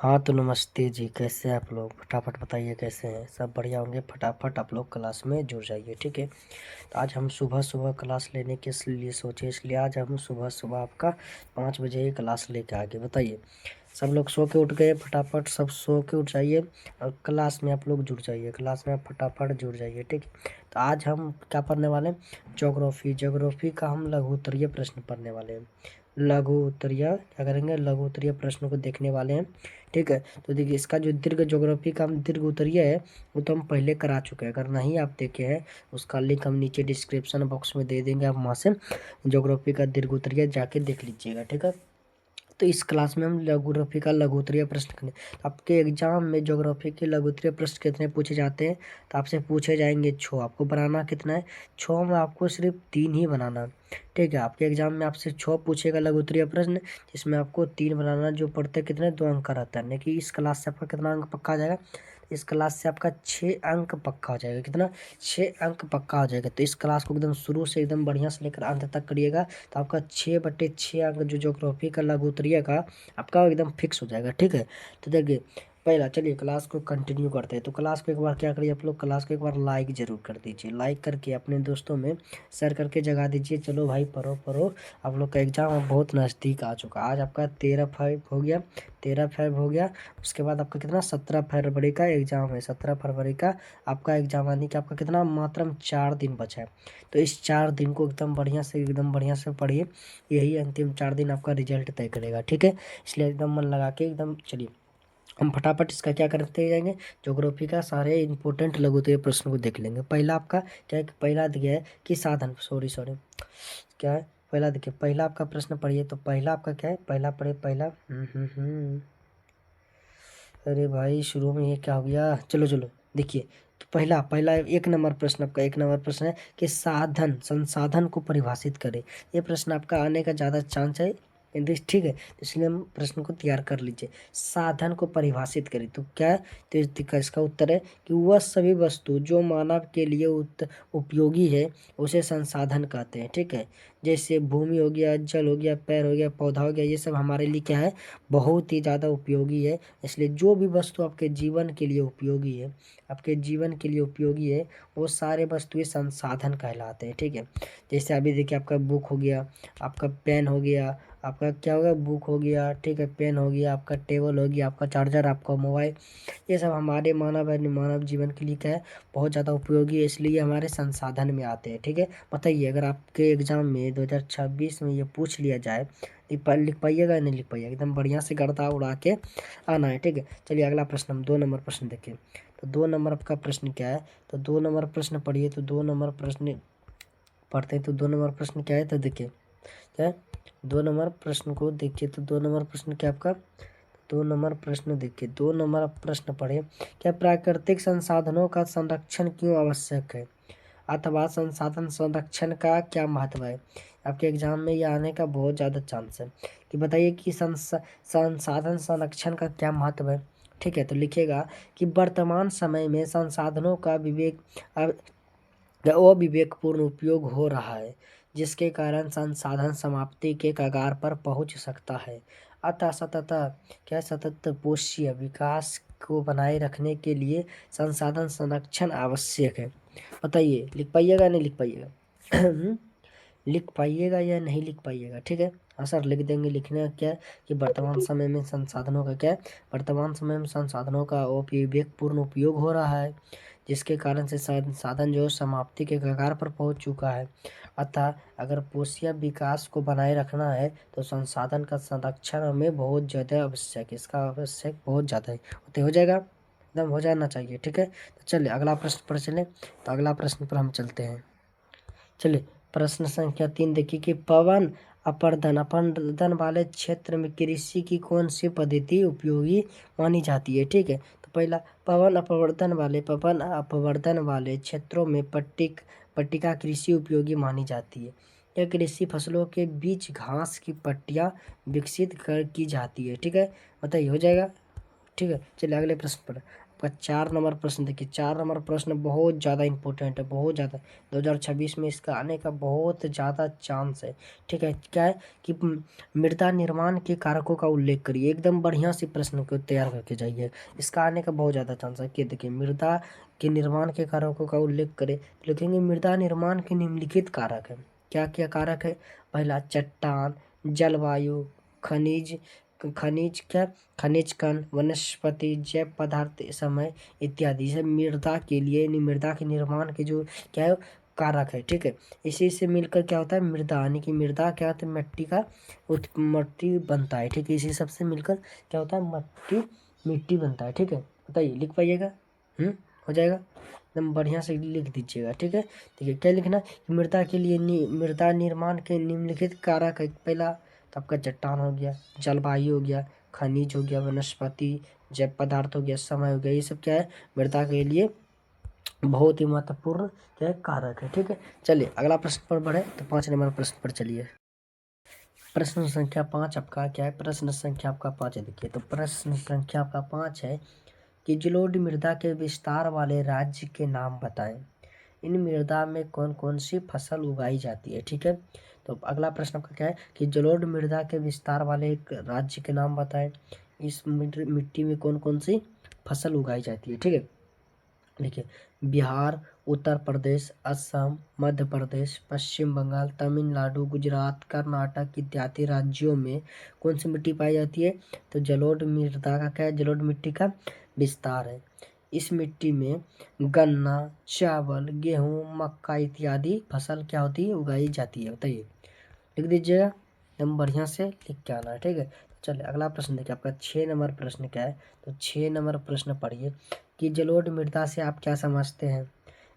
हाँ तो नमस्ते जी, कैसे हैं आप लोग? फटाफट बताइए कैसे हैं? सब बढ़िया होंगे। फटाफट आप लोग क्लास में जुड़ जाइए, ठीक है। तो आज हम सुबह सुबह क्लास लेने के लिए सोचे, इसलिए आज हम सुबह सुबह आपका 5 बजे ही क्लास लेके आ गए। बताइए, सब लोग सो के उठ गए? फटाफट सब सो के उठ जाइए और क्लास में आप लोग जुड़ जाइए। क्लास में आप फटाफट जुड़ जाइए, ठीक है। तो आज हम क्या पढ़ने वाले हैं? ज्योग्राफी का हम लघु उत्तरीय प्रश्न पढ़ने वाले हैं। लघु उत्तरीय क्या करेंगे? लघु उत्तरीय प्रश्न को देखने वाले हैं, ठीक है। तो देखिए, इसका जो दीर्घ ज्योग्राफी का हम दीर्घ उत्तरीय है वो तो हम पहले करा चुके हैं। अगर नहीं आप देखे हैं उसका लिंक हम नीचे डिस्क्रिप्शन बॉक्स में दे देंगे, आप वहाँ से ज्योग्राफी का दीर्घ उत्तरीय जाके देख लीजिएगा, ठीक है। तो इस क्लास में हम ज्योग्राफी का लघुत्तरीय प्रश्न करेंगे। तो आपके एग्जाम में ज्योग्राफी के लघुत्तरीय प्रश्न कितने पूछे जाते हैं? तो आपसे पूछे जाएंगे 6। आपको बनाना कितना है? 6 में आपको सिर्फ 3 ही बनाना, ठीक है। आपके एग्जाम में आपसे 6 पूछेगा लघुत्तरीय प्रश्न, जिसमें आपको 3 बनाना, जो पढ़ते कितने 2 अंक का रहता है। यानी कि इस क्लास से आपका कितना अंक पक्का आ जाएगा? इस क्लास से आपका 6 अंक पक्का हो जाएगा। कितना? 6 अंक पक्का हो जाएगा। तो इस क्लास को एकदम शुरू से एकदम बढ़िया से लेकर अंत तक करिएगा, तो आपका 6/6 अंक जो ज्योग्राफी का लघु उत्तरीय का आपका एकदम फिक्स हो जाएगा, ठीक है। तो देखिए, पहला चलिए क्लास को कंटिन्यू करते हैं। तो क्लास को एक बार क्या करिए आप लोग, क्लास को एक बार लाइक जरूर कर दीजिए। लाइक करके अपने दोस्तों में शेयर करके जगा दीजिए। चलो भाई, पढ़ो पढ़ो, आप लोग का एग्जाम अब बहुत नज़दीक आ चुका। आज आपका 13 हो गया, 13 हो गया। उसके बाद आपका कितना 17 फरवरी का एग्जाम है। 17 फरवरी का आपका एग्जाम आने कि आपका कितना मात्र 4 दिन बचा है। तो इस 4 दिन को एकदम बढ़िया से पढ़िए। यही अंतिम 4 दिन आपका रिजल्ट तय करेगा, ठीक है। इसलिए एकदम मन लगा के एकदम चलिए हम फटाफट इसका क्या करते जाएंगे, ज्योग्राफी का सारे इंपॉर्टेंट लघुत्तरीय प्रश्न को देख लेंगे। पहला आपका क्या है? पहला दिया है कि साधन, सॉरी सॉरी, क्या है? पहला देखिए, पहला आपका प्रश्न पढ़िए। तो पहला आपका क्या है? पहला पढ़े, पहला अरे भाई, शुरू में ये क्या हो गया? चलो चलो देखिए। तो पहला पहला 1 नंबर प्रश्न आपका, 1 नंबर प्रश्न है कि साधन, संसाधन को परिभाषित करें। ये प्रश्न आपका आने का ज़्यादा चांस है, ठीक है। तो इसलिए हम प्रश्न को तैयार कर लीजिए। साधन को परिभाषित करें तो क्या है? तो इसका उत्तर है कि वह सभी वस्तु जो मानव के लिए उपयोगी है उसे संसाधन कहते हैं, ठीक है। जैसे भूमि हो गया, जल हो गया, पेड़ हो गया, पौधा हो गया, ये सब हमारे लिए क्या है? बहुत ही ज़्यादा उपयोगी है। इसलिए जो भी वस्तु आपके जीवन के लिए उपयोगी है, आपके जीवन के लिए उपयोगी है, वो सारे वस्तुएं संसाधन कहलाते हैं, ठीक है। जैसे अभी देखिए, आपका बुक हो गया, आपका पेन हो गया, आपका क्या हो गया? बुक हो गया, ठीक है, पेन हो गया, आपका टेबल हो गया, आपका चार्जर, आपका मोबाइल, ये सब हमारे मानव जीवन के लिए क्या है? बहुत ज़्यादा उपयोगी है, इसलिए हमारे संसाधन में आते हैं, ठीक है। बताइए, अगर आपके एग्जाम में 2026 में ये पूछ लिया जाए, लिख पाइएगा या नहीं लिख पाइएगा? एकदम बढ़िया से गर्दा उड़ा के आना है, ठीक है। चलिए अगला प्रश्न, हम 2 नंबर प्रश्न देखें। तो 2 नंबर आपका प्रश्न क्या है? तो 2 नंबर प्रश्न पढ़िए। तो 2 नंबर प्रश्न पढ़ते हैं। तो 2 नंबर प्रश्न क्या है? तो देखिए क्या है? 2 नंबर प्रश्न को देखिए। तो 2 नंबर प्रश्न क्या आपका? 2 नंबर प्रश्न देखिए, 2 नंबर प्रश्न पढ़े। क्या प्राकृतिक संसाधनों का संरक्षण क्यों आवश्यक है, अथवा संसाधन संरक्षण का क्या महत्व है? आपके एग्जाम में ये आने का बहुत ज़्यादा चांस है कि बताइए कि संसाधन संरक्षण का क्या महत्व है, ठीक है। तो लिखिएगा कि वर्तमान समय में संसाधनों का अविवेकपूर्ण उपयोग हो रहा है, जिसके कारण संसाधन समाप्ति के कगार पर पहुंच सकता है। अतः सतत पोषीय विकास को बनाए रखने के लिए संसाधन संरक्षण आवश्यक है। बताइए, लिख पाइएगा नहीं लिख पाइएगा? लिख पाइएगा या नहीं लिख पाइएगा? ठीक है, हाँ सर लिख देंगे। लिखने का क्या है कि वर्तमान समय में संसाधनों का क्या है? वर्तमान समय में संसाधनों का अविवेकपूर्ण उपयोग हो रहा है, जिसके कारण से संसाधन जो समाप्ति के कगार पर पहुंच चुका है। अतः अगर पोषीय विकास को बनाए रखना है तो संसाधन का संरक्षण हमें बहुत ज़्यादा आवश्यक है। इसका आवश्यक बहुत ज़्यादा है, तो हो जाएगा, एकदम हो जाना चाहिए, ठीक है। तो चलिए अगला प्रश्न पर चलें। तो अगला प्रश्न पर हम चलते हैं। चलिए प्रश्न संख्या 3 देखिए कि पवन अपर्दन वाले क्षेत्र में कृषि की कौन सी पद्धति उपयोगी मानी जाती है, ठीक है। तो पहला, पवन अपवर्दन वाले क्षेत्रों में पट्टिका कृषि उपयोगी मानी जाती है। यह कृषि फसलों के बीच घास की पट्टियाँ विकसित की जाती है, ठीक है। बताइए, हो जाएगा, ठीक है। चलिए अगले प्रश्न पर। आपका 4 नंबर प्रश्न देखिए, 4 नंबर प्रश्न बहुत ज़्यादा इंपॉर्टेंट है, बहुत ज़्यादा। 2026 में इसका आने का बहुत ज़्यादा चांस है। ठीक है, क्या है कि मृदा निर्माण के कारकों का उल्लेख करिए। एकदम बढ़िया से प्रश्न को तैयार करके जाइए, इसका आने का बहुत ज़्यादा चांस है। कि देखिए, मृदा के निर्माण के कारकों का उल्लेख करें, तो लिखेंगे मृदा निर्माण के निम्नलिखित कारक है। क्या क्या कारक है? पहला, चट्टान, जलवायु, खनिज, क्या, खनिज कण, वनस्पति, जैव पदार्थ, समय इत्यादि। जैसे मृदा के लिए, मृदा के निर्माण के जो क्या है कारक है। ठीक है, इसी से मिलकर क्या होता है मृदा, यानी कि मृदा क्या होता है मिट्टी का मट्टी बनता है। ठीक है, इसी सबसे मिलकर क्या होता है मिट्टी बनता है। ठीक है, बताइए, लिख पाइएगा? हो जाएगा, एकदम बढ़िया से लिख दीजिएगा। ठीक है, ठीक है, क्या लिखना कि मृदा के लिए मृदा निर्माण के निम्नलिखित कारक है। पहला तो आपका चट्टान हो गया, जलवायु हो गया, खनिज हो गया, वनस्पति, जैव पदार्थ हो गया, समय हो गया। ये सब क्या है मृदा के लिए बहुत ही महत्वपूर्ण क्या है कारक है। ठीक है, चलिए अगला प्रश्न पर बढ़े, तो 5 नंबर प्रश्न पर चलिए। प्रश्न संख्या 5 आपका क्या है? प्रश्न संख्या आपका 5 है। देखिए, तो प्रश्न संख्या आपका 5 है कि जलोढ़ मृदा के विस्तार वाले राज्य के नाम बताएं। इन मृदा में कौन कौन सी फसल उगाई जाती है? ठीक है, तो अगला प्रश्न आपका क्या है कि जलोढ़ मृदा के विस्तार वाले एक राज्य के नाम बताएं। इस मिट्टी में कौन कौन सी फसल उगाई जाती है? ठीक है, देखिए, बिहार, उत्तर प्रदेश, असम, मध्य प्रदेश, पश्चिम बंगाल, तमिलनाडु, गुजरात, कर्नाटक इत्यादि राज्यों में कौन सी मिट्टी पाई जाती है? तो जलोढ़ मृदा का क्या है? जलोढ़ मिट्टी का विस्तार है। इस मिट्टी में गन्ना, चावल, गेहूं, मक्का इत्यादि फसल क्या होती है? उगाई जाती है। बताइए, लिख दीजिएगा, एकदम बढ़िया से लिख के आना है। ठीक है, चलिए अगला प्रश्न देखिए, आपका 6 नंबर प्रश्न क्या है? तो 6 नंबर प्रश्न पढ़िए कि जलोढ़ मृदा से आप क्या समझते हैं?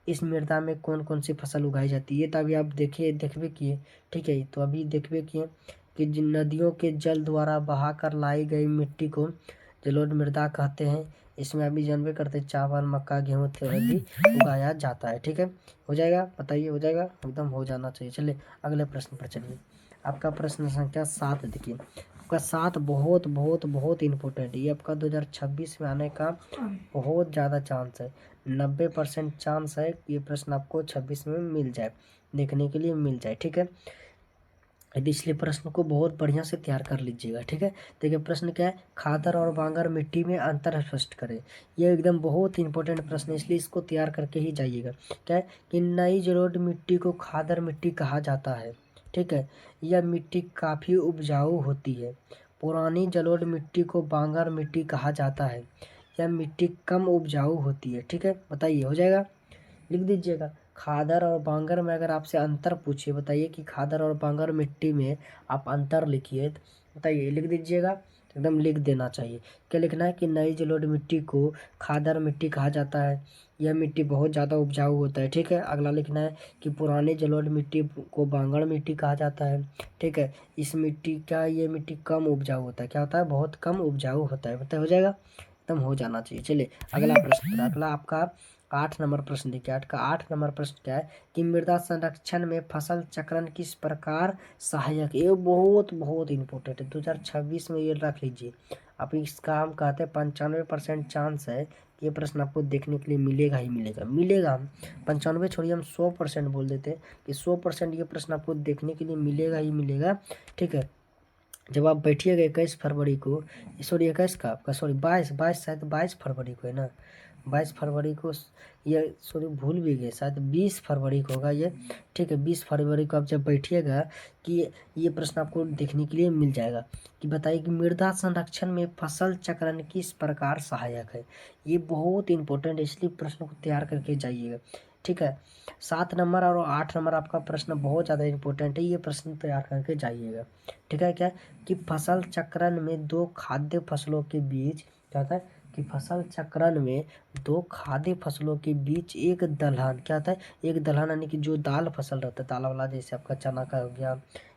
इस मृदा में कौन कौन सी फसल उगाई जाती है? तो अभी आप देखबे किए। ठीक है, तो अभी देखबे किए कि जिन नदियों के जल द्वारा बहाकर लाई गई मिट्टी को जलोढ़ मृदा कहते हैं। इसमें अभी जानबे करते चावल, मक्का, गेहूँ इत्यादि उगाया जाता है। ठीक है, हो जाएगा, बताइए, हो जाएगा, एकदम हो जाना चाहिए। चलिए अगले प्रश्न पर चलिए। आपका प्रश्न संख्या 7 देखिए, आपका 7 बहुत बहुत बहुत इंपॉर्टेंट है। ये आपका 2026 में आने का बहुत ज़्यादा चांस है। 90% चांस है कि ये प्रश्न आपको 26 में मिल जाए, देखने के लिए मिल जाए। ठीक है, यदि इसलिए प्रश्न को बहुत बढ़िया से तैयार कर लीजिएगा। ठीक है, देखिए प्रश्न क्या है, खादर और बांगर मिट्टी में अंतर स्पष्ट करें। ये एकदम बहुत इंपॉर्टेंट प्रश्न है, इसलिए इसको तैयार करके ही जाइएगा। क्या है कि नई जलोढ़ मिट्टी को खादर मिट्टी कहा जाता है। ठीक है, यह मिट्टी काफ़ी उपजाऊ होती है। पुरानी जलोढ़ मिट्टी को बांगर मिट्टी कहा जाता है। यह मिट्टी कम उपजाऊ होती है। ठीक है, बताइए, हो जाएगा, लिख दीजिएगा। खादर और बांगर में अगर आपसे अंतर पूछिए, बताइए कि खादर और बांगर मिट्टी में आप अंतर लिखिए, तो बताइए, लिख दीजिएगा, एकदम लिख देना चाहिए। क्या लिखना है कि नई जलोढ़ मिट्टी को खादर मिट्टी कहा जाता है, यह मिट्टी बहुत ज़्यादा उपजाऊ होता है। ठीक है, अगला लिखना है कि पुरानी जलोढ़ मिट्टी को बांगर मिट्टी कहा जाता है। ठीक है, इस मिट्टी का ये मिट्टी कम उपजाऊ होता है। क्या होता है? बहुत कम उपजाऊ होता है। बताइए, हो जाएगा, एकदम हो जाना चाहिए। चलिए अगला प्रश्न, अगला आपका 8 नंबर प्रश्न देखिए। 8 नंबर प्रश्न क्या है कि मृदा संरक्षण में फसल चक्रण किस प्रकार सहायक है? ये बहुत बहुत इंपॉर्टेंट है, 2026 में ये रख लीजिए। आप इसका हम कहते हैं 95% चांस है कि ये प्रश्न आपको देखने के लिए मिलेगा ही मिलेगा, मिलेगा। हम 95 छोड़िए, हम 100% बोल देते हैं कि 100% ये प्रश्न आपको देखने के लिए मिलेगा ही मिलेगा। ठीक है, जब आप बैठिएगा 21 फरवरी को, सॉरी 21 का आपका, सॉरी 22 शायद 22 फरवरी को है ना, 22 फरवरी को, ये सॉरी भूल भी गए, शायद 20 फरवरी को होगा ये। ठीक है, 20 फरवरी को आप जब बैठिएगा कि ये प्रश्न आपको देखने के लिए मिल जाएगा कि बताइए कि मृदा संरक्षण में फसल चक्रण किस प्रकार सहायक है। ये बहुत इंपॉर्टेंट है, इसलिए प्रश्न को तैयार करके जाइएगा। ठीक है, 7 नंबर और 8 नंबर आपका प्रश्न बहुत ज़्यादा इंपॉर्टेंट है, ये प्रश्न तैयार करके जाइएगा। ठीक है, क्या कि फसल चक्रण में दो खाद्य फसलों के बीच क्या होता है कि फसल चक्रण में दो खाद्य फसलों के बीच एक दलहन क्या होता है, एक दलहन यानी कि जो दाल फसल रहता है, दाल वाला, जैसे आपका चना का हो गया,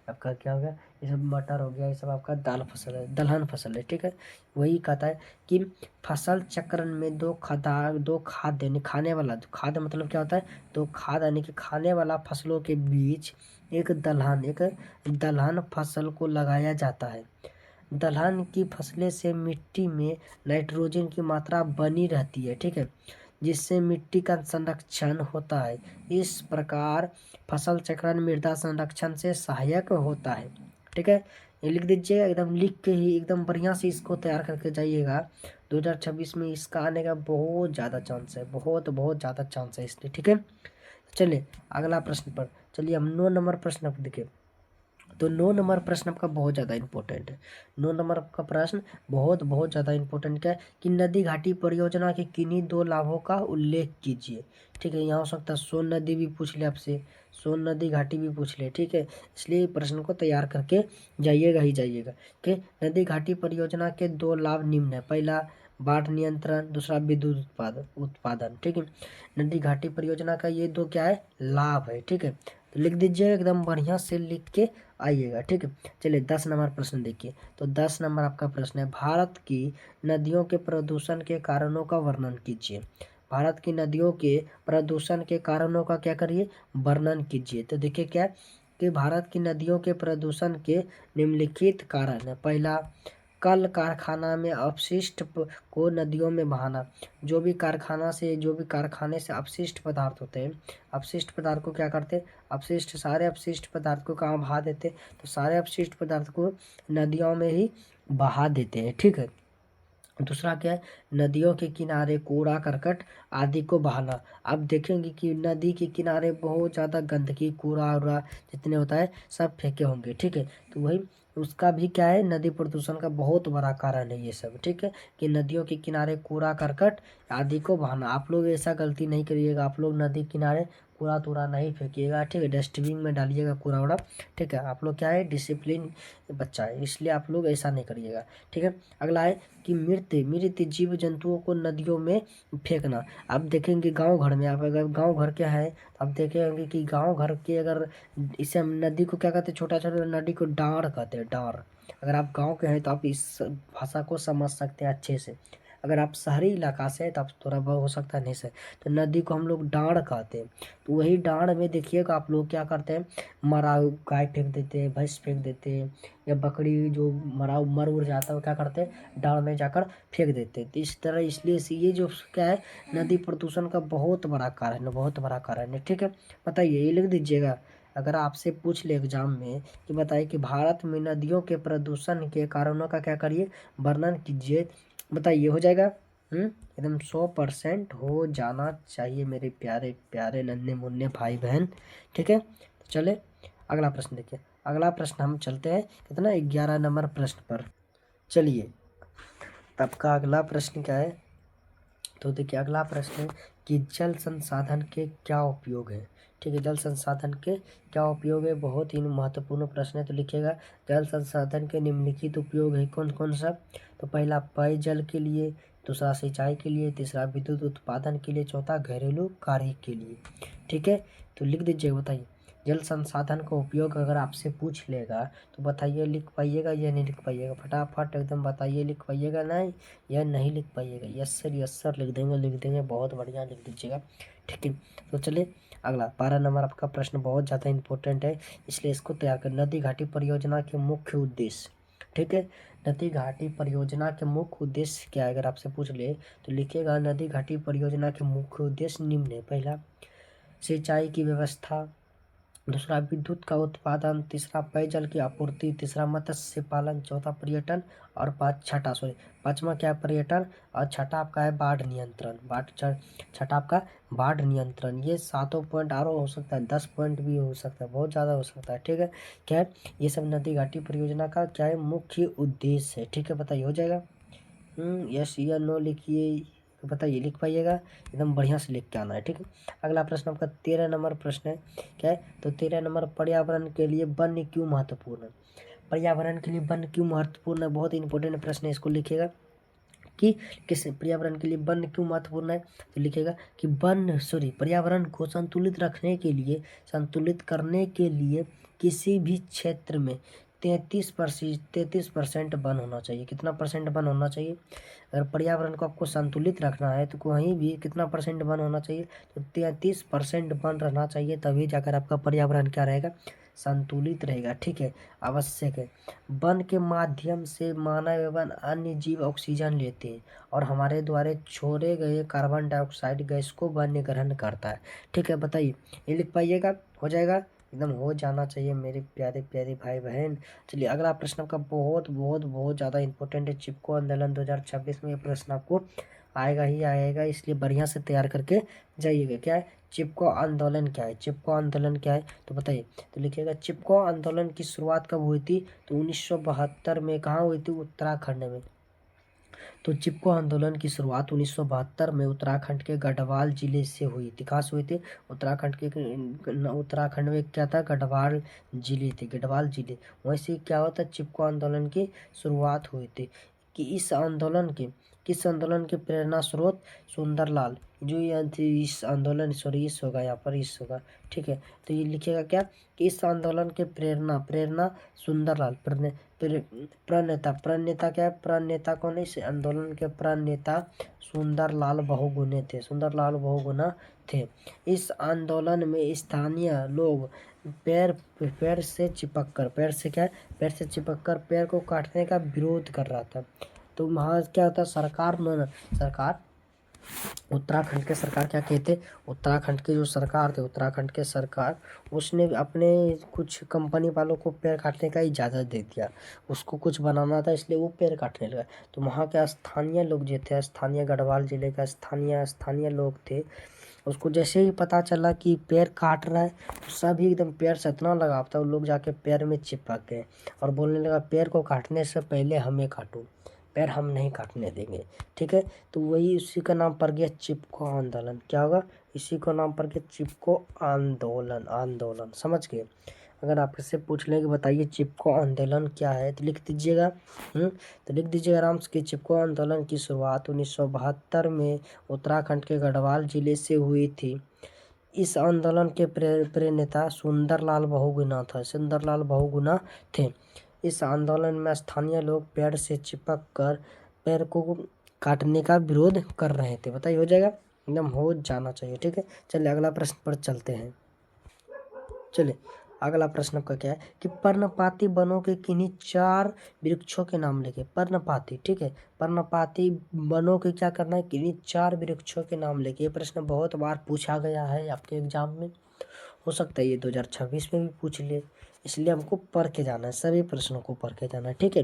आपका क्या हो गया, ये सब मटर हो गया, ये सब आपका दाल फसल है, दलहन फसल है। ठीक है, वही कहता है कि फसल चक्रण में दो खाद्य यानी खाने वाला, खाद्य मतलब क्या होता है, दो खाद्य यानी कि खाने वाला फसलों के बीच एक दलहन फसल को लगाया जाता है। दलहन की फसलें से मिट्टी में नाइट्रोजन की मात्रा बनी रहती है, ठीक है, जिससे मिट्टी का संरक्षण होता है। इस प्रकार फसल चक्रण मृदा संरक्षण से सहायक होता है, ठीक है। ये लिख दीजिए, एकदम लिख के ही एकदम बढ़िया से इसको तैयार करके जाइएगा। 2026 में इसका आने का बहुत ज़्यादा चांस है, बहुत बहुत ज़्यादा चांस है इसलिए, ठीक है। चलिए अगला प्रश्न पर चलिए, हम 9 नंबर प्रश्न पर देखिए। तो 9 नंबर प्रश्न आपका बहुत ज़्यादा इंपॉर्टेंट है। 9 नंबर का प्रश्न बहुत बहुत ज़्यादा इंपॉर्टेंट क्या है कि नदी घाटी परियोजना के किन्हीं 2 लाभों का उल्लेख कीजिए, ठीक है। यहाँ हो सकता है सोन नदी भी पूछ ले आपसे, सोन नदी घाटी भी पूछ ले, ठीक है। इसलिए प्रश्न को तैयार करके जाइएगा ही जाइएगा कि नदी घाटी परियोजना के 2 लाभ निम्न है। पहला बाढ़ नियंत्रण, दूसरा विद्युत उत्पादन, ठीक है। नदी घाटी परियोजना का ये 2 क्या है, लाभ है, ठीक है। तो लिख दीजिए, एकदम बढ़िया से लिख के आइएगा, ठीक है। चलिए 10 नंबर प्रश्न देखिए। तो 10 नंबर आपका प्रश्न है, भारत की नदियों के प्रदूषण के कारणों का वर्णन कीजिए। भारत की नदियों के प्रदूषण के कारणों का क्या करिए, वर्णन कीजिए। तो देखिए क्या है कि भारत की नदियों के प्रदूषण के निम्नलिखित कारण है। पहला, कल कारखाना में अपशिष्ट को नदियों में बहाना। जो भी कारखाने से अपशिष्ट पदार्थ होते हैं, अपशिष्ट पदार्थ को क्या करते हैं, सारे अपशिष्ट पदार्थ को कहाँ बहा देते, तो सारे अपशिष्ट पदार्थ को नदियों में ही बहा देते हैं, ठीक है। दूसरा क्या है, नदियों के किनारे कूड़ा करकट आदि को बहाना। अब देखेंगे कि नदी के किनारे बहुत ज़्यादा गंदगी, कूड़ा उड़ा जितने होता है सब फेंके होंगे, ठीक है। तो वही उसका भी क्या है, नदी प्रदूषण का बहुत बड़ा कारण है ये सब, ठीक है, कि नदियों के किनारे कूड़ा करकट आदि को बहाना। आप लोग ऐसा गलती नहीं करिएगा, आप लोग नदी किनारे कूड़ा तूड़ा नहीं फेंकिएगा, ठीक है, डस्टबिन में डालिएगा कूड़ा उड़ा, ठीक है। आप लोग क्या है, डिसिप्लिन बच्चा है, इसलिए आप लोग ऐसा नहीं करिएगा, ठीक है। अगला है कि मृत जीव जंतुओं को नदियों में फेंकना। आप देखेंगे गांव घर में, आप अगर गांव घर क्या है तो आप देखेंगे कि गांव घर के अगर इसे हम नदी को क्या कहते हैं, छोटा छोटा नदी को डाँड़ कहते हैं, डाँड़। अगर आप गांव के हैं तो आप इस भाषा को समझ सकते हैं अच्छे से। अगर आप शहरी इलाका से हैं तो आप थोड़ा बहुत हो सकता है नहीं से, तो नदी को हम लोग डाँड़ कहते हैं। तो वही डाँड़ में देखिएगा आप लोग क्या करते हैं, मरा गाय फेंक देते हैं, भैंस फेंक देते हैं, या बकरी जो मर उड़ जाता है वो क्या करते हैं, डाँड़ में जाकर फेंक देते हैं। तो इस तरह इसलिए से ये जो क्या है, नदी प्रदूषण का बहुत बड़ा कारण है, बहुत बड़ा कारण है, ठीक है। बताइए, ये लिख दीजिएगा। अगर आपसे पूछ ले एग्जाम में कि बताइए कि भारत में नदियों के प्रदूषण के कारणों का क्या करिए, वर्णन कीजिए, बताइए, हो जाएगा। एकदम 100% हो जाना चाहिए मेरे प्यारे प्यारे नन्हे मुन्ने भाई बहन, ठीक है। तो चले अगला प्रश्न देखिए। अगला प्रश्न हम चलते हैं कितना, 11 नंबर प्रश्न पर। चलिए आपका अगला प्रश्न क्या है, तो देखिए अगला प्रश्न है कि जल संसाधन के क्या उपयोग है, ठीक है। जल संसाधन के क्या उपयोग है, बहुत ही महत्वपूर्ण प्रश्न है। तो लिखिएगा, जल संसाधन के निम्नलिखित उपयोग है कौन कौन सा। तो पहला पेयजल के लिए, दूसरा सिंचाई के लिए, तीसरा विद्युत उत्पादन के लिए, चौथा घरेलू कार्य के लिए, ठीक है। तो लिख दीजिए, बताइए जल संसाधन का उपयोग अगर आपसे पूछ लेगा तो बताइए, लिख पाइएगा या नहीं लिख पाइएगा, फटाफट एकदम बताइए, लिख पाइएगा नहीं या नहीं लिख पाइएगा। यस सर लिख देंगे, बहुत बढ़िया लिख दीजिएगा, ठीक है। तो चलिए अगला 12 नंबर आपका प्रश्न बहुत ज़्यादा इंपॉर्टेंट है, इसलिए इसको तैयार कर। नदी घाटी परियोजना के मुख्य उद्देश्य, ठीक है। नदी घाटी परियोजना के मुख्य उद्देश्य क्या है, अगर आपसे पूछ ले तो लिखिएगा, नदी घाटी परियोजना के मुख्य उद्देश्य निम्न है। पहला, सिंचाई की व्यवस्था, दूसरा विद्युत का उत्पादन, तीसरा पेयजल की आपूर्ति, तीसरा मत्स्य पालन, चौथा पर्यटन और पांचवा क्या है, पर्यटन, और छठा आपका है बाढ़ नियंत्रण। छठा आपका बाढ़ नियंत्रण। ये 7 पॉइंट और हो सकता है, 10 पॉइंट भी हो सकता है, बहुत ज़्यादा हो सकता है, ठीक है। क्या है, ये सब नदी घाटी परियोजना का क्या है, मुख्य उद्देश्य है, ठीक है। बताइए, हो जाएगा। यस या नो लिखिए, तो बताइए, लिख पाइएगा, एकदम बढ़िया से लिख के आना है, ठीक है। अगला प्रश्न आपका 13 नंबर प्रश्न है, क्या है, तो 13 नंबर, पर्यावरण के लिए वन क्यों महत्वपूर्ण है। पर्यावरण के लिए वन क्यों महत्वपूर्ण है, बहुत इंपॉर्टेंट प्रश्न है, इसको लिखिएगा कि किस पर्यावरण के लिए वन क्यों महत्वपूर्ण है। तो लिखिएगा कि पर्यावरण को संतुलित रखने के लिए, संतुलित करने के लिए किसी भी क्षेत्र में 33% वन होना चाहिए। कितना परसेंट वन होना चाहिए? अगर पर्यावरण को आपको संतुलित रखना है तो कहीं भी कितना परसेंट वन होना चाहिए? तो 33% वन रहना चाहिए, तभी जाकर आपका पर्यावरण क्या रहेगा? संतुलित रहेगा। ठीक है, आवश्यक है। वन के माध्यम से मानव एवं अन्य जीव ऑक्सीजन लेते हैं और हमारे द्वारा छोड़े गए कार्बन डाइऑक्साइड गैस को वन ग्रहण करता है। ठीक है, बताइए, ये लिख पाइएगा? हो जाएगा? एकदम हो जाना चाहिए मेरे प्यारे प्यारे भाई बहन। चलिए अगला प्रश्न आपका बहुत बहुत बहुत ज़्यादा इंपॉर्टेंट है। चिपको आंदोलन 2026 में ये प्रश्न आपको आएगा ही आएगा, इसलिए बढ़िया से तैयार करके जाइएगा। क्या है चिपको आंदोलन? क्या है चिपको आंदोलन? क्या है तो बताइए। तो लिखिएगा, चिपको आंदोलन की शुरुआत कब हुई थी? तो 1972 में। कहाँ हुई थी? उत्तराखंड में। तो चिपको आंदोलन की शुरुआत 1972 में उत्तराखंड के गढ़वाल जिले से हुई थी। कहाँ से हुई थी? उत्तराखंड में क्या था? गढ़वाल जिले थे, गढ़वाल जिले। वहीं से क्या होता? चिपको आंदोलन की शुरुआत हुई थी। कि किस आंदोलन के प्रेरणा स्रोत? सुंदरलाल। जो ये इस आंदोलन, सॉरी इस होगा, यहाँ पर इस होगा। ठीक है, तो ये लिखेगा क्या कि इस आंदोलन के प्रेरणा सुंदरलाल। प्रणेता क्या है? प्रणेता कौन है इस आंदोलन के? प्रणेता सुंदरलाल बहुगुणे थे, सुंदरलाल बहुगुणा थे। इस आंदोलन में स्थानीय लोग पैर से चिपक कर पैर को काटने का विरोध कर रहा था। तो वहाँ क्या होता? सरकार उत्तराखंड के सरकार क्या कहते? उत्तराखंड के जो सरकार थे, उत्तराखंड के सरकार, उसने अपने कुछ कंपनी वालों को पेड़ काटने का इजाज़त दे दिया। उसको कुछ बनाना था, इसलिए वो पेड़ काटने लगा। तो वहाँ के स्थानीय लोग जो थे, स्थानीय गढ़वाल जिले का स्थानीय लोग थे, उसको जैसे ही पता चला कि पेड़ काट रहा है तो सभी एकदम पेड़ से इतना लगाव था, वो लोग जाके पेड़ में चिपक गए और बोलने लगा, पेड़ को काटने से पहले हमें काटो, पैर हम नहीं काटने देंगे। ठीक है, तो वही उसी का नाम पड़ गया चिपको आंदोलन। क्या होगा? इसी को नाम पड़ गया चिपको आंदोलन। समझ गए? अगर आपसे से पूछ लें कि बताइए चिपको आंदोलन क्या है, तो लिख दीजिएगा। तो लिख दीजिएगा आराम से कि चिपको आंदोलन की शुरुआत 1972 में उत्तराखंड के गढ़वाल जिले से हुई थी। इस आंदोलन के प्रेरणेता सुंदरलाल बहुगुणा थे। इस आंदोलन में स्थानीय लोग पेड़ से चिपक कर पेड़ को काटने का विरोध कर रहे थे। बताइए, हो जाएगा? एकदम हो जाना चाहिए। ठीक है, चलिए अगला प्रश्न पर चलते हैं। चलिए अगला प्रश्न का क्या है कि पर्णपाती वनों के किन्हीं 4 वृक्षों के नाम लिखे। पर्णपाती, ठीक है, पर्णपाती वनों के क्या करना है? किन्हीं 4 वृक्षों के नाम लिखे। ये प्रश्न बहुत बार पूछा गया है आपके एग्जाम में, हो सकता है ये 2026 में भी पूछ ले, इसलिए हमको पढ़ के जाना है, सभी प्रश्नों को पढ़ के जाना है। ठीक है,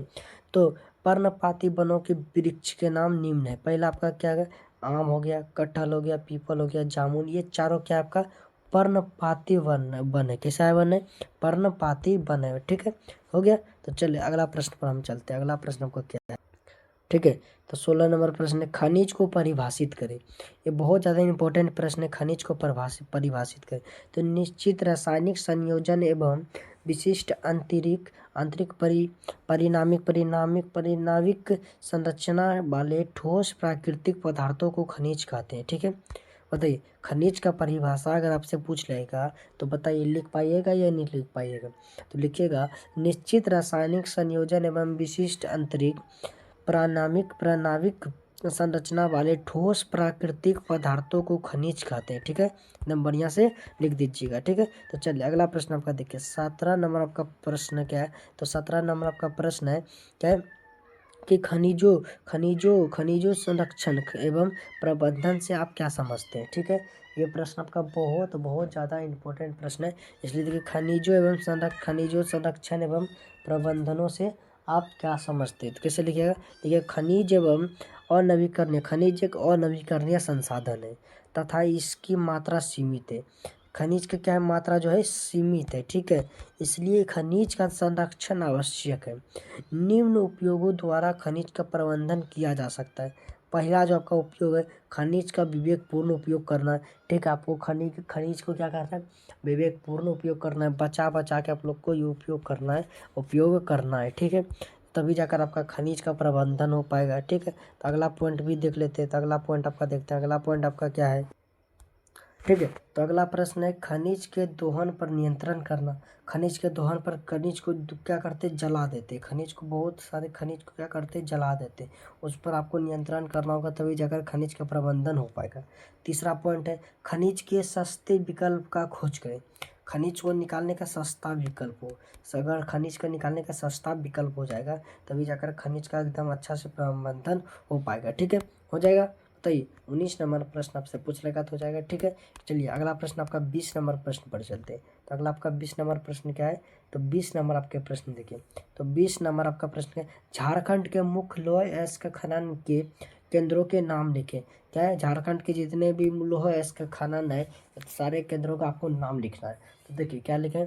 तो पर्णपाती वनों के वृक्ष के नाम निम्न है। पहला आपका क्या है? आम हो गया, कटहल हो गया, पीपल हो गया, जामुन। ये चारों क्या आपका पर्णपाती वन है। कैसा है वन है? पर्णपाती वन है। ठीक है, हो गया। तो चलिए अगला प्रश्न पर हम चलते हैं। अगला प्रश्न आपका क्या है? ठीक है, तो 16 नंबर प्रश्न है, खनिज को परिभाषित करें। ये बहुत ज़्यादा इंपॉर्टेंट प्रश्न है, खनिज को परिभाषित करें। तो निश्चित रासायनिक संयोजन एवं विशिष्ट आंतरिक परिणामिक संरचना वाले ठोस प्राकृतिक पदार्थों को खनिज कहते हैं। ठीक है, बताइए खनिज का परिभाषा अगर आपसे पूछ लेगा तो बताइए लिख पाइएगा या नहीं लिख पाइएगा? तो लिखिएगा, निश्चित रासायनिक संयोजन एवं विशिष्ट प्राणाविक संरचना वाले ठोस प्राकृतिक पदार्थों को खनिज कहते हैं। ठीक है, एकदम बढ़िया से लिख दीजिएगा। ठीक है, तो चलिए अगला प्रश्न आपका देखिए, 17 नंबर आपका प्रश्न क्या है? तो 17 नंबर आपका प्रश्न है क्या है कि खनिजों संरक्षण एवं प्रबंधन से आप क्या समझते हैं? ठीक है, ये प्रश्न आपका बहुत बहुत ज़्यादा इंपॉर्टेंट प्रश्न है, इसलिए देखिए खनिजों संरक्षण एवं प्रबंधनों से आप क्या समझते हैं? तो कैसे लिखिएगा? देखिए, खनिज एक अनवीकरणीय संसाधन है तथा इसकी मात्रा सीमित है। खनिज का क्या है? मात्रा जो है सीमित है। ठीक है, इसलिए खनिज का संरक्षण आवश्यक है। निम्न उपयोगों द्वारा खनिज का प्रबंधन किया जा सकता है। पहला जो आपका उपयोग है, खनिज का विवेकपूर्ण उपयोग करना है। ठीक है, आपको खनिज को क्या करना है? विवेकपूर्ण उपयोग करना है, बचा के आप लोग को ये उपयोग करना है। ठीक है, तभी जाकर आपका खनिज का प्रबंधन हो पाएगा। ठीक है, तो अगला पॉइंट भी देख लेते हैं। तो अगला पॉइंट आपका देखते हैं। अगला पॉइंट आपका क्या है? ठीक है। तो अगला प्रश्न है खनिज के दोहन पर नियंत्रण करना। खनिज के दोहन पर खनिज को क्या करते, जला देते। खनिज को, बहुत सारे खनिज को क्या करते, जला देते। उस पर आपको नियंत्रण करना होगा, तभी जाकर खनिज का प्रबंधन हो पाएगा। तीसरा पॉइंट है खनिज के सस्ते विकल्प का खोज करें। खनिज को निकालने का सस्ता विकल्प हो। अगर खनिज का निकालने का सस्ता विकल्प हो जाएगा, तभी जाकर खनिज का एकदम अच्छा से प्रबंधन हो पाएगा। ठीक है, हो जाएगा। बताइए 19 नंबर प्रश्न आपसे पूछ लेगा तो हो जाएगा। ठीक है, चलिए अगला प्रश्न आपका 20 नंबर प्रश्न पर चलते हैं। तो अगला आपका 20 नंबर प्रश्न क्या है, तो 20 नंबर आपके प्रश्न देखिए। तो 20 नंबर आपका प्रश्न है झारखंड के मुख्य लौह अयस्क खनन के केंद्रों के नाम लिखे। क्या है, झारखंड के जितने भी लौह अयस्क खनन है सारे केंद्रों का आपको नाम लिखना है। तो देखिए क्या लिखें,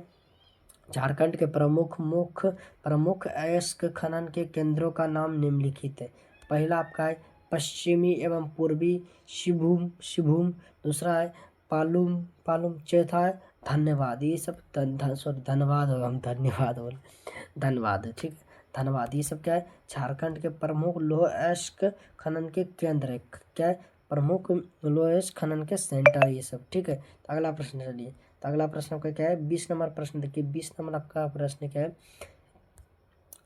झारखंड के प्रमुख अयस्क खनन के केंद्रों का नाम निम्नलिखित है। पहला आपका है पश्चिमी एवं पूर्वी शिवभूम। दूसरा है पालुम। चौथा है धन्यवाद। ये सब धन्यवाद होगा, हम धन्यवाद बोल, धन्यवाद। ठीक है, धन्यवाद। ये सब क्या है, झारखंड के प्रमुख लौह अयस्क खनन के केंद्र है। क्या है, प्रमुख लौह अयस्क खनन के सेंटर ये सब। ठीक है, तो अगला प्रश्न चलिए। तो अगला प्रश्न आपका क्या है, 20 नंबर प्रश्न देखिए। 20 नंबर आपका प्रश्न क्या है,